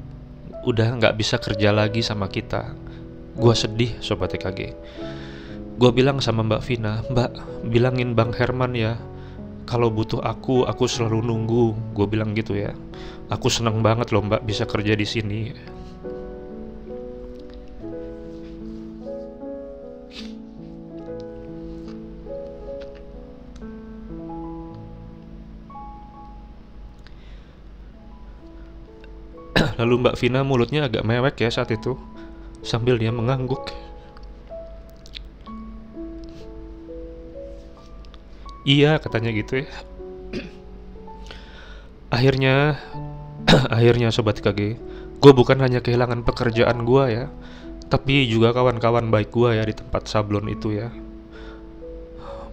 S1: Udah nggak bisa kerja lagi sama kita. Gua sedih sobat TKG. Gua bilang sama Mbak Vina, Mbak, bilangin Bang Herman ya, kalau butuh aku selalu nunggu. Gua bilang gitu ya. Aku senang banget loh Mbak bisa kerja di sini. Lalu Mbak Vina mulutnya agak mewek ya saat itu, sambil dia mengangguk. Iya, katanya gitu ya. Akhirnya akhirnya Sobat KG, gue bukan hanya kehilangan pekerjaan gue ya, tapi juga kawan-kawan baik gue ya di tempat sablon itu ya.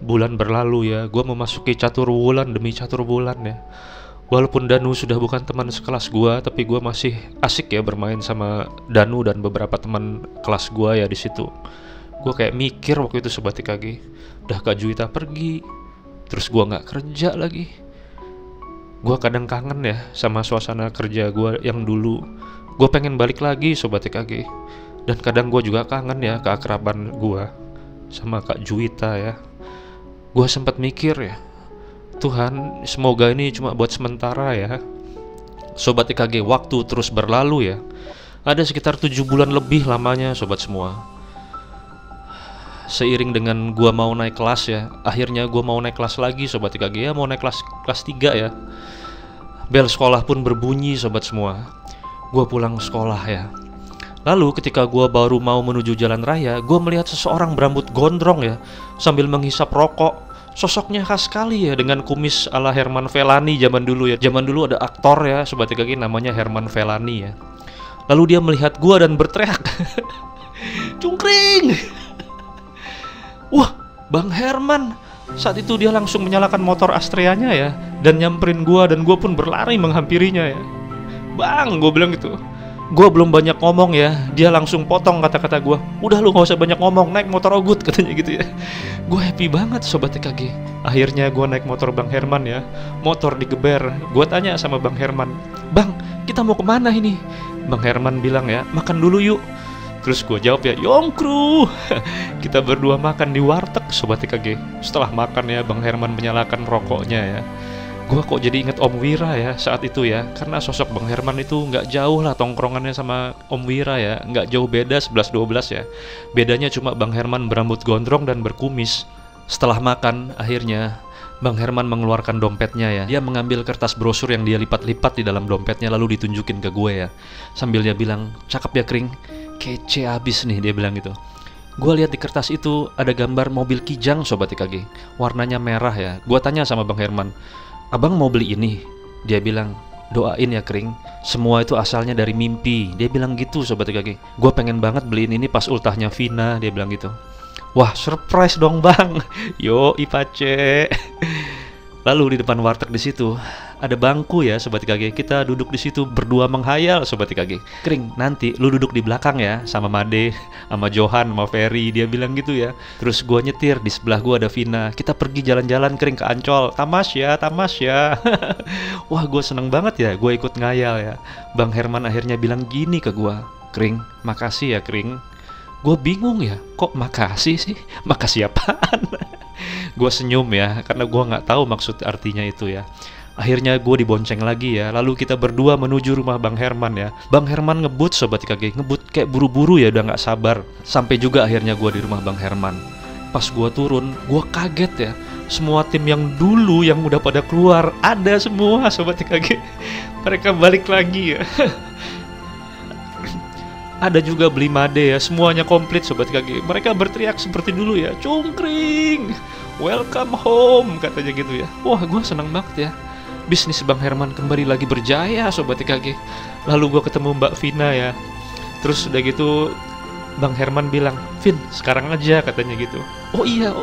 S1: Bulan berlalu ya, gue memasuki catur bulan demi catur bulan ya. Walaupun Danu sudah bukan teman sekelas gue, tapi gue masih asik ya bermain sama Danu dan beberapa teman kelas gue ya di situ. Gue kayak mikir waktu itu Sobat KG, udah Kak Juwita pergi, terus gue nggak kerja lagi. Gue kadang kangen ya sama suasana kerja gue yang dulu. Gue pengen balik lagi Sobat KG. Dan kadang gue juga kangen ya keakraban gue sama Kak Juwita ya. Gue sempat mikir ya, Tuhan semoga ini cuma buat sementara ya. Sobat KG, waktu terus berlalu ya. Ada sekitar 7 bulan lebih lamanya Sobat semua. Seiring dengan gua mau naik kelas ya, akhirnya gua mau naik kelas lagi Sobat KG ya, mau naik kelas 3 ya. Bel sekolah pun berbunyi Sobat semua. Gua pulang sekolah ya. Lalu ketika gua baru mau menuju jalan raya, gua melihat seseorang berambut gondrong ya, sambil menghisap rokok. Sosoknya khas sekali ya, dengan kumis ala Herman Felani zaman dulu ya. Zaman dulu ada aktor ya Sobat KG namanya Herman Felani ya. Lalu dia melihat gua dan berteriak, "Cungkring!" Wah, Bang Herman. Saat itu dia langsung menyalakan motor Astreanya ya, dan nyamperin gua, dan gua pun berlari menghampirinya ya. "Bang," gua bilang gitu. Gua belum banyak ngomong ya, dia langsung potong kata-kata gua. "Udah lu gak usah banyak ngomong, naik motor Ogut," katanya gitu ya. Gua happy banget Sobat KG. Akhirnya gua naik motor Bang Herman ya. Motor digeber. Gua tanya sama Bang Herman, "Bang, kita mau kemana ini?" Bang Herman bilang ya, "Makan dulu yuk." Terus gue jawab ya, "Yongkru." Kita berdua makan di warteg Sobat KG. Setelah makan ya, Bang Herman menyalakan rokoknya ya. Gue kok jadi inget Om Wira ya saat itu ya. Karena sosok Bang Herman itu nggak jauh lah tongkrongannya sama Om Wira ya. Nggak jauh beda, 11-12 ya. Bedanya cuma Bang Herman berambut gondrong dan berkumis. Setelah makan, akhirnya Bang Herman mengeluarkan dompetnya ya. Dia mengambil kertas brosur yang dia lipat-lipat di dalam dompetnya, lalu ditunjukin ke gue ya. Sambil dia bilang, "Cakep ya Kring, kece abis nih," dia bilang gitu. Gue lihat di kertas itu ada gambar mobil Kijang Sobat KG, warnanya merah ya. Gue tanya sama Bang Herman, "Abang mau beli ini?" Dia bilang, "Doain ya Kring, semua itu asalnya dari mimpi." Dia bilang gitu Sobat KG. "Gue pengen banget beliin ini pas ultahnya Vina," dia bilang gitu. Wah, surprise dong Bang. Yo, Ipace. Lalu di depan warteg di situ ada bangku ya Sobat KG. Kita duduk di situ berdua menghayal Sobat KG. "Kring, nanti lu duduk di belakang ya sama Made, sama Johan, sama Ferry," dia bilang gitu ya. Terus gua nyetir, di sebelah gua ada Vina. "Kita pergi jalan-jalan Kring ke Ancol. Tamas ya." Wah, gua seneng banget ya, gua ikut ngayal ya. Bang Herman akhirnya bilang gini ke gua, "Kring, makasih ya Kring." Gue bingung ya, kok makasih sih? Makasih apaan? Gue senyum ya, karena gue nggak tahu maksud artinya itu ya. Akhirnya gue dibonceng lagi ya, lalu kita berdua menuju rumah Bang Herman ya. Bang Herman ngebut Sobat KG, ngebut kayak buru-buru ya, udah nggak sabar. Sampai juga akhirnya gue di rumah Bang Herman. Pas gue turun, gue kaget ya. Semua tim yang dulu yang udah pada keluar, ada semua Sobat KG. Mereka balik lagi ya. Ada juga beli Made ya, semuanya komplit Sobat KG. Mereka berteriak seperti dulu ya, "Cungkring, welcome home," katanya gitu ya. Wah, gue seneng banget ya. Bisnis Bang Herman kembali lagi berjaya Sobat KG. Lalu gue ketemu Mbak Vina ya. Terus udah gitu Bang Herman bilang, "Vin, sekarang aja," katanya gitu. Oh iya.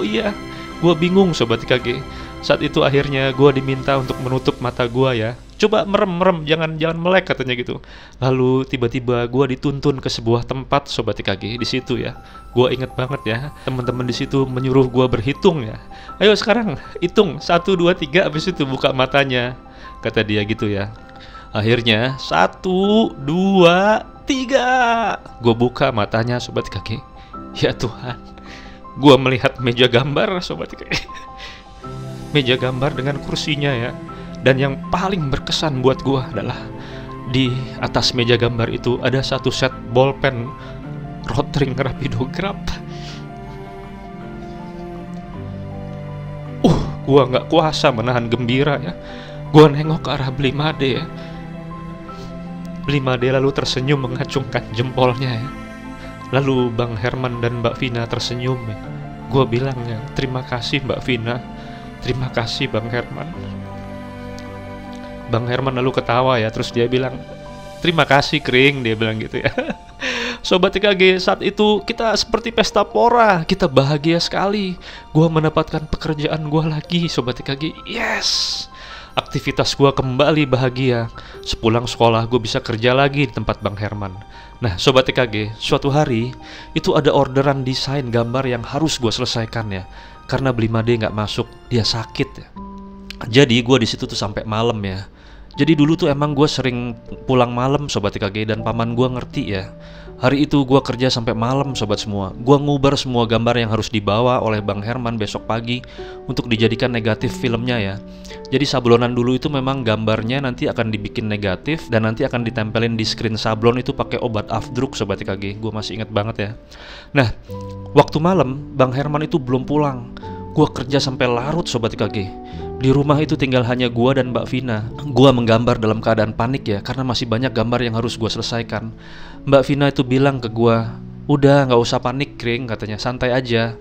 S1: Gue bingung Sobat KG. Saat itu akhirnya gue diminta untuk menutup mata gue ya. "Coba merem, jangan melek," katanya gitu. Lalu tiba-tiba gue dituntun ke sebuah tempat Sobat KG di situ ya. Gue inget banget ya, teman-teman di situ menyuruh gue berhitung ya. "Ayo sekarang hitung 1, 2, 3, habis itu buka matanya," kata dia gitu ya. Akhirnya 1, 2, 3. Gue buka matanya Sobat KG. Ya Tuhan, gue melihat meja gambar Sobat KG. Meja gambar dengan kursinya ya. Dan yang paling berkesan buat gue adalah di atas meja gambar itu ada satu set bolpen Rotring Rapidograph. Gue nggak kuasa menahan gembira ya. Gue nengok ke arah beli Made ya. Blimade lalu tersenyum mengacungkan jempolnya ya. Lalu Bang Herman dan Mbak Vina tersenyum ya. Gue bilang ya, terima kasih Mbak Vina, terima kasih Bang Herman. Bang Herman lalu ketawa ya, terus dia bilang, terima kasih Kring, dia bilang gitu ya. Sobat TKG, saat itu kita seperti pesta pora, kita bahagia sekali. Gua mendapatkan pekerjaan gua lagi, Sobat TKG. Yes, aktivitas gua kembali bahagia. Sepulang sekolah gue bisa kerja lagi di tempat Bang Herman. Nah Sobat TKG, suatu hari itu ada orderan desain gambar yang harus gua selesaikan ya. Karena Blimade nggak masuk, dia sakit ya. Jadi gue di situ tuh sampai malam ya. Jadi dulu tuh emang gue sering pulang malam Sobat TKG, dan paman gue ngerti ya. Hari itu gue kerja sampai malam sobat semua. Gue ngubar semua gambar yang harus dibawa oleh Bang Herman besok pagi untuk dijadikan negatif filmnya ya. Jadi sablonan dulu itu memang gambarnya nanti akan dibikin negatif dan nanti akan ditempelin di screen sablon itu pakai obat afdruk Sobat TKG. Gue masih ingat banget ya. Nah, waktu malam Bang Herman itu belum pulang. Gue kerja sampai larut Sobat TKG. Di rumah itu tinggal hanya gue dan Mbak Vina. Gue menggambar dalam keadaan panik ya, karena masih banyak gambar yang harus gue selesaikan. Mbak Vina itu bilang ke gue, udah gak usah panik Kring, katanya, santai aja.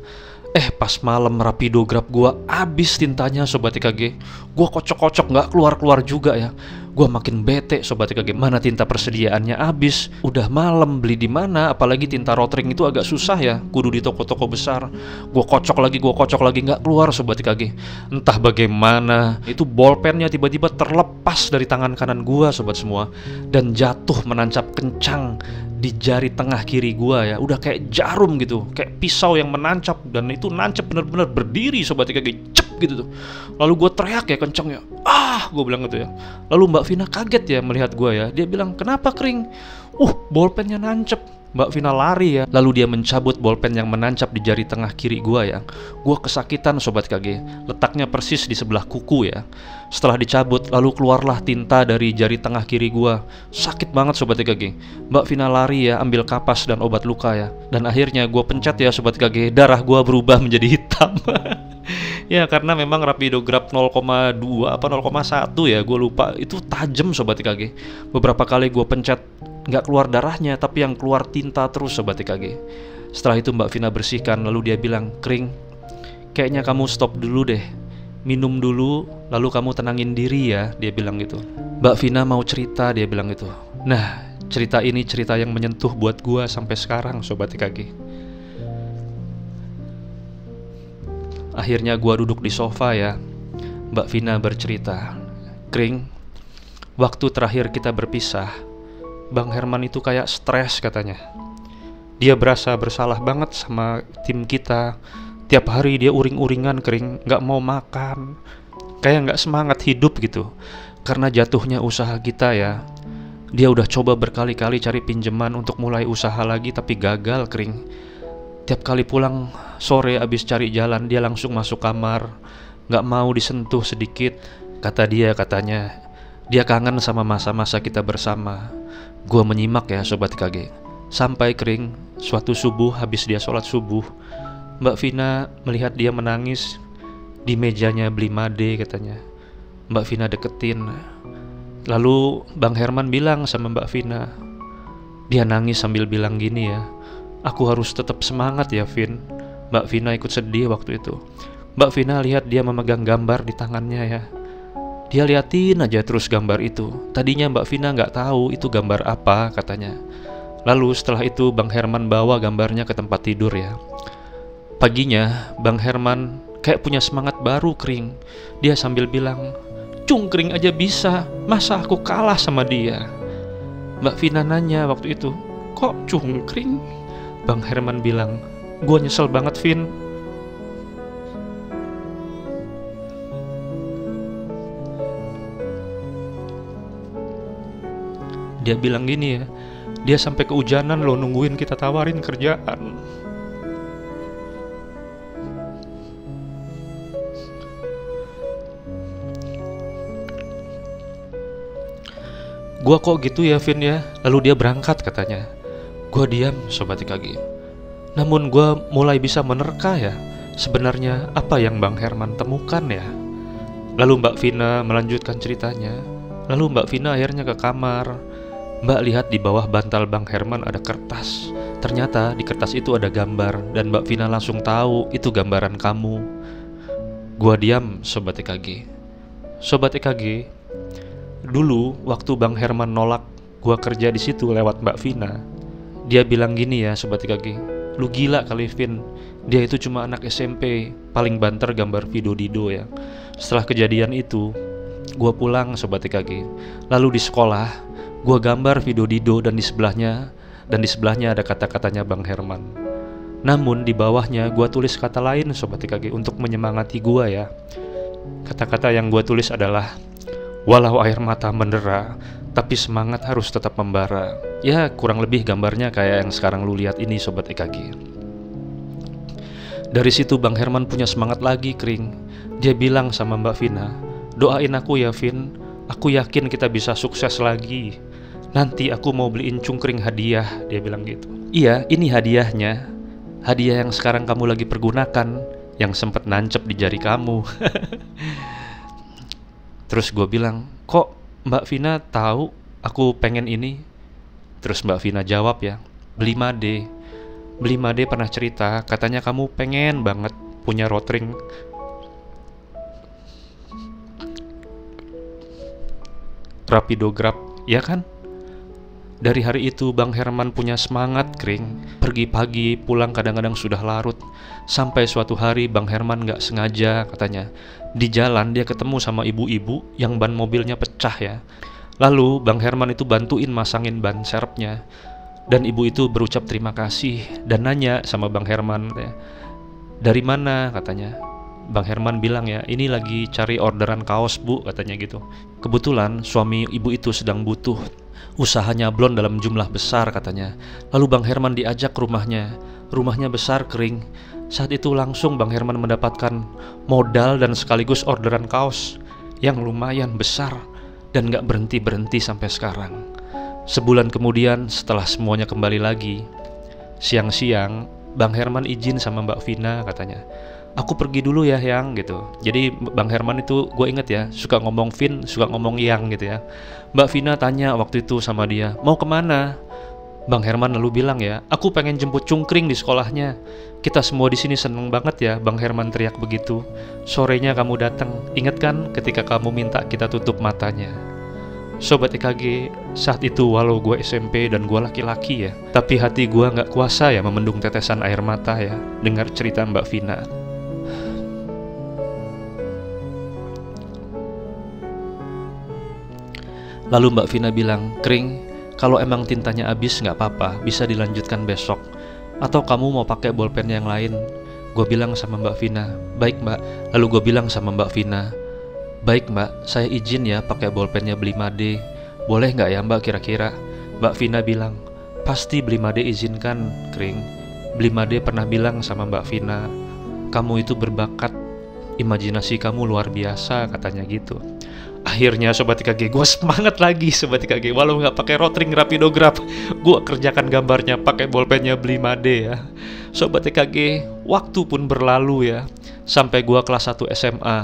S1: Pas malam rapidograp gue habis tintanya Sobat TKG. Gue kocok-kocok gak keluar-keluar juga ya. Gue makin bete Sobat TKG, mana tinta persediaannya habis. Udah malam, beli di mana? Apalagi tinta rotring itu agak susah ya, kudu di toko-toko besar. Gue kocok lagi gak keluar Sobat TKG. Entah bagaimana itu bolpennya tiba-tiba terlepas dari tangan kanan gue sobat semua, dan jatuh menancap kencang di jari tengah kiri gua ya. Udah kayak jarum gitu, kayak pisau yang menancap, dan itu nancap bener-bener berdiri Sobat TKG, cep gitu tuh. Lalu gua teriak ya kenceng ya, gua bilang gitu ya. Lalu Mbak Vina kaget ya melihat gua ya. Dia bilang, kenapa Kring? Bolpennya nancep. Mbak Vina lari ya. Lalu dia mencabut bolpen yang menancap di jari tengah kiri gua ya. Gua kesakitan Sobat TKG, letaknya persis di sebelah kuku ya. Setelah dicabut, lalu keluarlah tinta dari jari tengah kiri gua. Sakit banget Sobat TKG. Mbak Vina lari ya, ambil kapas dan obat luka ya. Dan akhirnya gua pencet ya Sobat TKG, darah gua berubah menjadi hitam. Ya karena memang rapidograp 0,2 apa 0,1 ya, gue lupa. Itu tajam Sobat TKG. Beberapa kali gue pencet, nggak keluar darahnya, tapi yang keluar tinta terus Sobat TKG. Setelah itu Mbak Vina bersihkan, lalu dia bilang, Kring, kayaknya kamu stop dulu deh, minum dulu, lalu kamu tenangin diri ya, dia bilang gitu. Mbak Vina mau cerita, dia bilang gitu. Nah, cerita ini cerita yang menyentuh buat gua sampai sekarang Sobat TKG. Akhirnya gua duduk di sofa ya. Mbak Vina bercerita, Kring, waktu terakhir kita berpisah, Bang Herman itu kayak stres katanya. Dia berasa bersalah banget sama tim kita. Tiap hari dia uring-uringan Kring, gak mau makan, kayak gak semangat hidup gitu. Karena jatuhnya usaha kita ya. Dia udah coba berkali-kali cari pinjaman untuk mulai usaha lagi, tapi gagal Kring. Tiap kali pulang sore abis cari jalan, dia langsung masuk kamar, gak mau disentuh sedikit. Kata dia, katanya dia kangen sama masa-masa kita bersama. Gua menyimak ya Sobat TKG. Sampai Kring, suatu subuh habis dia sholat subuh, Mbak Vina melihat dia menangis di mejanya Blimade katanya. Mbak Vina deketin. Lalu Bang Herman bilang sama Mbak Vina, dia nangis sambil bilang gini ya, aku harus tetap semangat ya Vin. Mbak Vina ikut sedih waktu itu. Mbak Vina lihat dia memegang gambar di tangannya ya. Dia liatin aja terus gambar itu. Tadinya Mbak Vina nggak tahu itu gambar apa katanya. Lalu setelah itu Bang Herman bawa gambarnya ke tempat tidur ya. Paginya Bang Herman kayak punya semangat baru Kring. Dia sambil bilang, Cungkring aja bisa, masa aku kalah sama dia? Mbak Vina nanya waktu itu, kok Cungkring? Bang Herman bilang, gua nyesel banget Vin. Dia bilang gini ya, dia sampai kehujanan loh nungguin kita tawarin kerjaan. Gua kok gitu ya Vin ya. Lalu dia berangkat katanya. Gua diam Sobat TKG. Namun gua mulai bisa menerka ya, sebenarnya apa yang Bang Herman temukan ya. Lalu Mbak Vina melanjutkan ceritanya. Lalu Mbak Vina akhirnya ke kamar. Mbak lihat di bawah bantal Bang Herman ada kertas. Ternyata di kertas itu ada gambar, dan Mbak Vina langsung tahu itu gambaran kamu. Gua diam, Sobat EKG. Sobat EKG, dulu waktu Bang Herman nolak gua kerja di situ lewat Mbak Vina, dia bilang gini ya, Sobat EKG. Lu gila kali, Vin. Dia itu cuma anak SMP, paling banter gambar video Dido ya. Setelah kejadian itu, gua pulang, Sobat EKG. Lalu di sekolah gua gambar video Dido dan di sebelahnya ada kata-katanya Bang Herman. Namun di bawahnya gua tulis kata lain, Sobat EKG, untuk menyemangati gua ya. Kata-kata yang gua tulis adalah, walau air mata mendera, tapi semangat harus tetap membara. Ya kurang lebih gambarnya kayak yang sekarang lu lihat ini, Sobat EKG. Dari situ Bang Herman punya semangat lagi, Kring. Dia bilang sama Mbak Vina, doain aku ya, Vin. Aku yakin kita bisa sukses lagi. Nanti aku mau beliin cungkring hadiah, dia bilang gitu. Iya, ini hadiahnya. Hadiah yang sekarang kamu lagi pergunakan, yang sempat nancep di jari kamu. Terus gue bilang, kok Mbak Vina tahu aku pengen ini? Terus Mbak Vina jawab ya, beli Made. Beli Made pernah cerita, katanya kamu pengen banget punya rotring Rapidograph, ya kan? Dari hari itu Bang Herman punya semangat, Kring. Pergi pagi, pulang kadang-kadang sudah larut. Sampai suatu hari Bang Herman gak sengaja, katanya, di jalan dia ketemu sama ibu-ibu yang ban mobilnya pecah ya. Lalu Bang Herman itu bantuin masangin ban serepnya. Dan ibu itu berucap terima kasih dan nanya sama Bang Herman ya, dari mana, katanya. Bang Herman bilang ya, ini lagi cari orderan kaos, Bu, katanya gitu. Kebetulan suami ibu itu sedang butuh usaha nyablon dalam jumlah besar, katanya. Lalu Bang Herman diajak ke rumahnya. Rumahnya besar, Kring. Saat itu langsung Bang Herman mendapatkan modal dan sekaligus orderan kaos yang lumayan besar dan gak berhenti-berhenti sampai sekarang. Sebulan kemudian setelah semuanya kembali lagi, siang-siang Bang Herman izin sama Mbak Vina, katanya, aku pergi dulu ya, Yang, gitu. Jadi Bang Herman itu, gue inget ya, suka ngomong Vin, suka ngomong Yang gitu ya. Mbak Vina tanya waktu itu sama dia, mau kemana? Bang Herman lalu bilang ya, aku pengen jemput cungkring di sekolahnya. Kita semua di sini seneng banget ya, Bang Herman teriak begitu. Sorenya kamu datang, ingat kan ketika kamu minta kita tutup matanya? Sobat EKG, saat itu walau gue SMP dan gue laki-laki ya, tapi hati gue gak kuasa ya memendung tetesan air mata ya dengar cerita Mbak Vina. Lalu Mbak Vina bilang, Kring, kalau emang tintanya habis gak apa-apa, bisa dilanjutkan besok. Atau kamu mau pakai bolpen yang lain? Gue bilang sama Mbak Vina, baik Mbak. Lalu gue bilang sama Mbak Vina, baik Mbak, saya izin ya pakai bolpennya beli Made. Boleh gak ya Mbak kira-kira? Mbak Vina bilang, pasti beli Made izinkan, Kring. Beli Made pernah bilang sama Mbak Vina, kamu itu berbakat, imajinasi kamu luar biasa, katanya gitu. Akhirnya Sobat EKG, gue semangat lagi Sobat EKG. Walau gak pakai rotring Rapidograph, gue kerjakan gambarnya pakai bolpennya beli Made ya. Sobat EKG, waktu pun berlalu ya. Sampai gue kelas 1 SMA,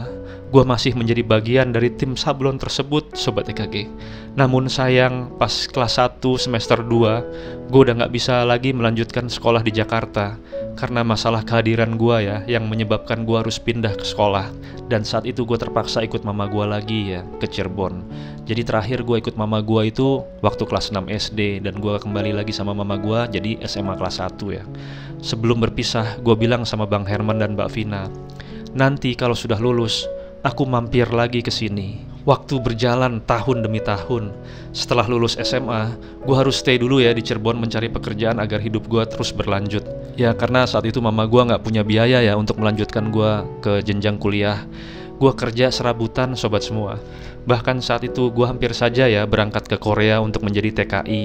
S1: gue masih menjadi bagian dari tim sablon tersebut, Sobat EKG. Namun sayang, pas kelas 1 semester 2, gue udah gak bisa lagi melanjutkan sekolah di Jakarta. Karena masalah kehadiran gue ya, yang menyebabkan gue harus pindah ke sekolah. Dan saat itu gue terpaksa ikut mama gue lagi ya, ke Cirebon. Jadi terakhir gue ikut mama gue itu waktu kelas 6 SD. Dan gue kembali lagi sama mama gue jadi SMA kelas 1 ya. Sebelum berpisah, gue bilang sama Bang Herman dan Mbak Vina, nanti kalau sudah lulus, aku mampir lagi ke sini. Waktu berjalan tahun demi tahun. Setelah lulus SMA, gue harus stay dulu ya di Cirebon mencari pekerjaan agar hidup gue terus berlanjut. Ya karena saat itu mama gue gak punya biaya ya untuk melanjutkan gue ke jenjang kuliah. Gue kerja serabutan sobat semua. Bahkan saat itu gue hampir saja ya berangkat ke Korea untuk menjadi TKI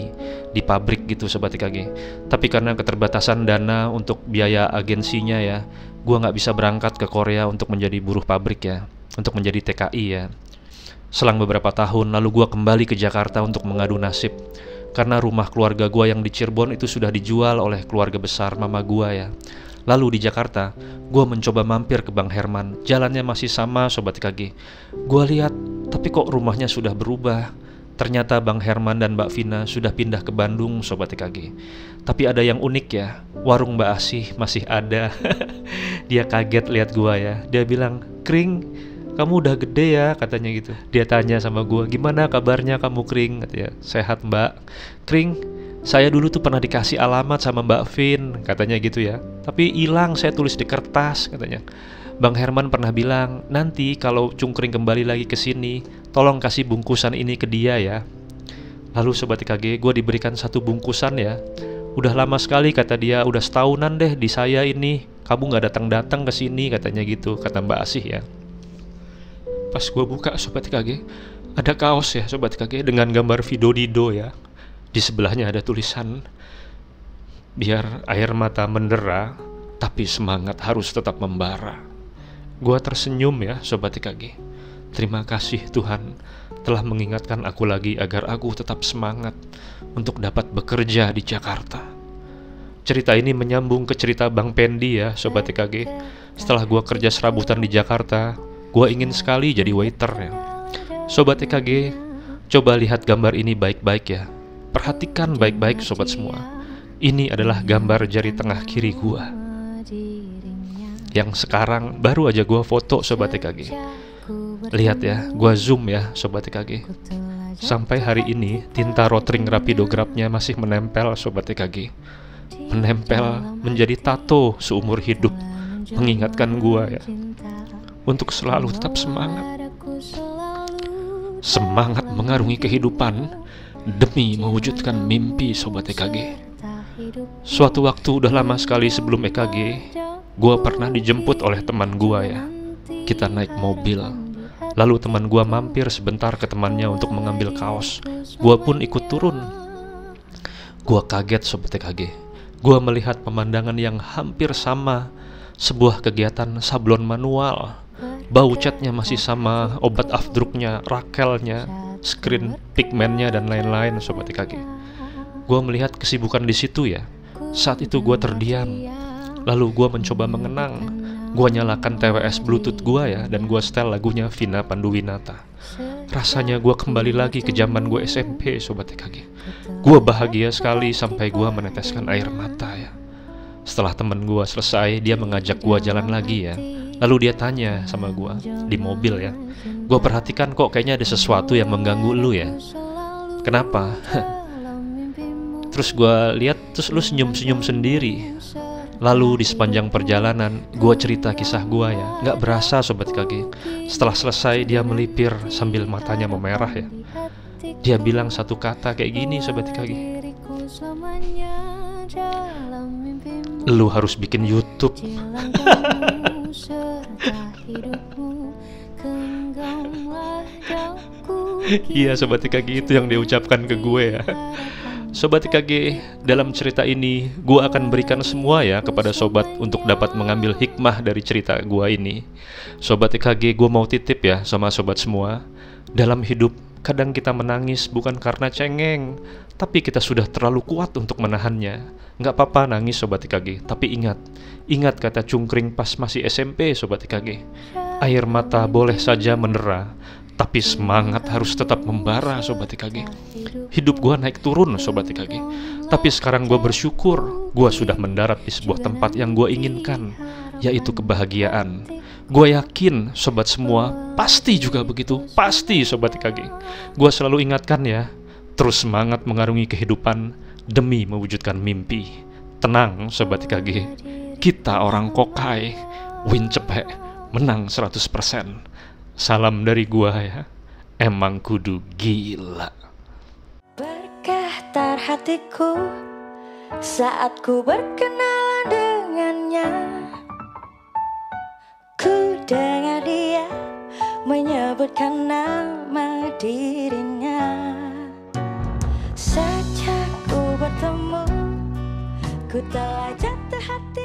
S1: di pabrik gitu Sobat EKG. Tapi karena keterbatasan dana untuk biaya agensinya ya, gue gak bisa berangkat ke Korea untuk menjadi buruh pabrik ya, untuk menjadi TKI ya. Selang beberapa tahun lalu gue kembali ke Jakarta untuk mengadu nasib. Karena rumah keluarga gue yang di Cirebon itu sudah dijual oleh keluarga besar mama gue ya. Lalu di Jakarta, gue mencoba mampir ke Bang Herman. Jalannya masih sama Sobat EKG. Gue lihat, tapi kok rumahnya sudah berubah. Ternyata Bang Herman dan Mbak Vina sudah pindah ke Bandung, Sobat TKG. Tapi ada yang unik ya, warung Mbak Asih masih ada. Dia kaget lihat gua ya. Dia bilang, "Kring, kamu udah gede ya," katanya gitu. Dia tanya sama gua, "Gimana kabarnya kamu, Kring?" Katanya, "Sehat, Mbak." "Kring, saya dulu tuh pernah dikasih alamat sama Mbak Vin," katanya gitu ya. "Tapi hilang, saya tulis di kertas," katanya. Bang Herman pernah bilang, "Nanti kalau Cungkring kembali lagi ke sini, tolong kasih bungkusan ini ke dia ya." Lalu Sobat TKG, gue diberikan satu bungkusan ya. "Udah lama sekali," kata dia, "udah setahunan deh di saya ini. Kamu gak datang-datang ke sini," katanya gitu, kata Mbak Asih ya. Pas gue buka Sobat TKG, ada kaos ya Sobat TKG dengan gambar Vido Dido ya. Di sebelahnya ada tulisan, "Biar air mata mendera, tapi semangat harus tetap membara." Gua tersenyum ya Sobat TKG. Terima kasih Tuhan telah mengingatkan aku lagi agar aku tetap semangat untuk dapat bekerja di Jakarta. Cerita ini menyambung ke cerita Bang Pendi ya Sobat TKG. Setelah gua kerja serabutan di Jakarta, gua ingin sekali jadi waiter ya. Sobat TKG, coba lihat gambar ini baik-baik ya. Perhatikan baik-baik Sobat semua. Ini adalah gambar jari tengah kiri gua, yang sekarang baru aja gue foto Sobat TKG. Lihat ya, gue zoom ya Sobat TKG. Sampai hari ini tinta rotring rapidograpnya masih menempel Sobat TKG. Menempel menjadi tato seumur hidup, mengingatkan gue ya untuk selalu tetap semangat. Semangat mengarungi kehidupan demi mewujudkan mimpi Sobat TKG. Suatu waktu udah lama sekali sebelum EKG, gua pernah dijemput oleh teman gua ya. Kita naik mobil. Lalu teman gua mampir sebentar ke temannya untuk mengambil kaos. Gua pun ikut turun. Gua kaget Sobat TKG. Gua melihat pemandangan yang hampir sama. Sebuah kegiatan sablon manual. Bau catnya masih sama, obat afdruknya, rakelnya, screen pigmentnya dan lain-lain Sobat TKG. Gua melihat kesibukan di situ ya. Saat itu gua terdiam. Lalu gue mencoba mengenang. Gue nyalakan TWS Bluetooth gue ya, dan gue setel lagunya Vina Panduwinata. Rasanya gue kembali lagi ke zaman gue SMP Sobat TKG. Gue bahagia sekali sampai gue meneteskan air mata ya. Setelah temen gue selesai, dia mengajak gue jalan lagi ya. Lalu dia tanya sama gue di mobil ya, "Gue perhatikan kok kayaknya ada sesuatu yang mengganggu lu ya. Kenapa?" Terus gue lihat, terus lu senyum-senyum sendiri. Lalu di sepanjang perjalanan, gue cerita kisah gue ya. Gak berasa Sobat TKG. Setelah selesai dia melipir sambil matanya memerah ya. Dia bilang satu kata kayak gini Sobat TKG, "Lu harus bikin YouTube." Iya Sobat TKG, itu yang dia ucapkan ke gue ya. Sobat TKG, dalam cerita ini gue akan berikan semua ya kepada sobat untuk dapat mengambil hikmah dari cerita gue ini. Sobat TKG, gue mau titip ya sama sobat semua. Dalam hidup kadang kita menangis bukan karena cengeng, tapi kita sudah terlalu kuat untuk menahannya. Gak apa-apa nangis Sobat TKG, tapi ingat kata Cungkring pas masih SMP Sobat TKG. Air mata boleh saja mendera, tapi semangat harus tetap membara Sobat TKG. Hidup gue naik turun Sobat TKG, tapi sekarang gue bersyukur gue sudah mendarat di sebuah tempat yang gue inginkan, yaitu kebahagiaan. Gue yakin sobat semua pasti juga begitu, pasti Sobat TKG. Gue selalu ingatkan ya, terus semangat mengarungi kehidupan demi mewujudkan mimpi. Tenang Sobat TKG, kita orang kokai, win cepet, menang 100%. Salam dari gua ya, emang kudu gila.
S3: Bergetar hatiku saat ku berkenalan dengannya. Ku dengar dia menyebutkan nama dirinya. Sejak ku bertemu, ku telah jatuh hati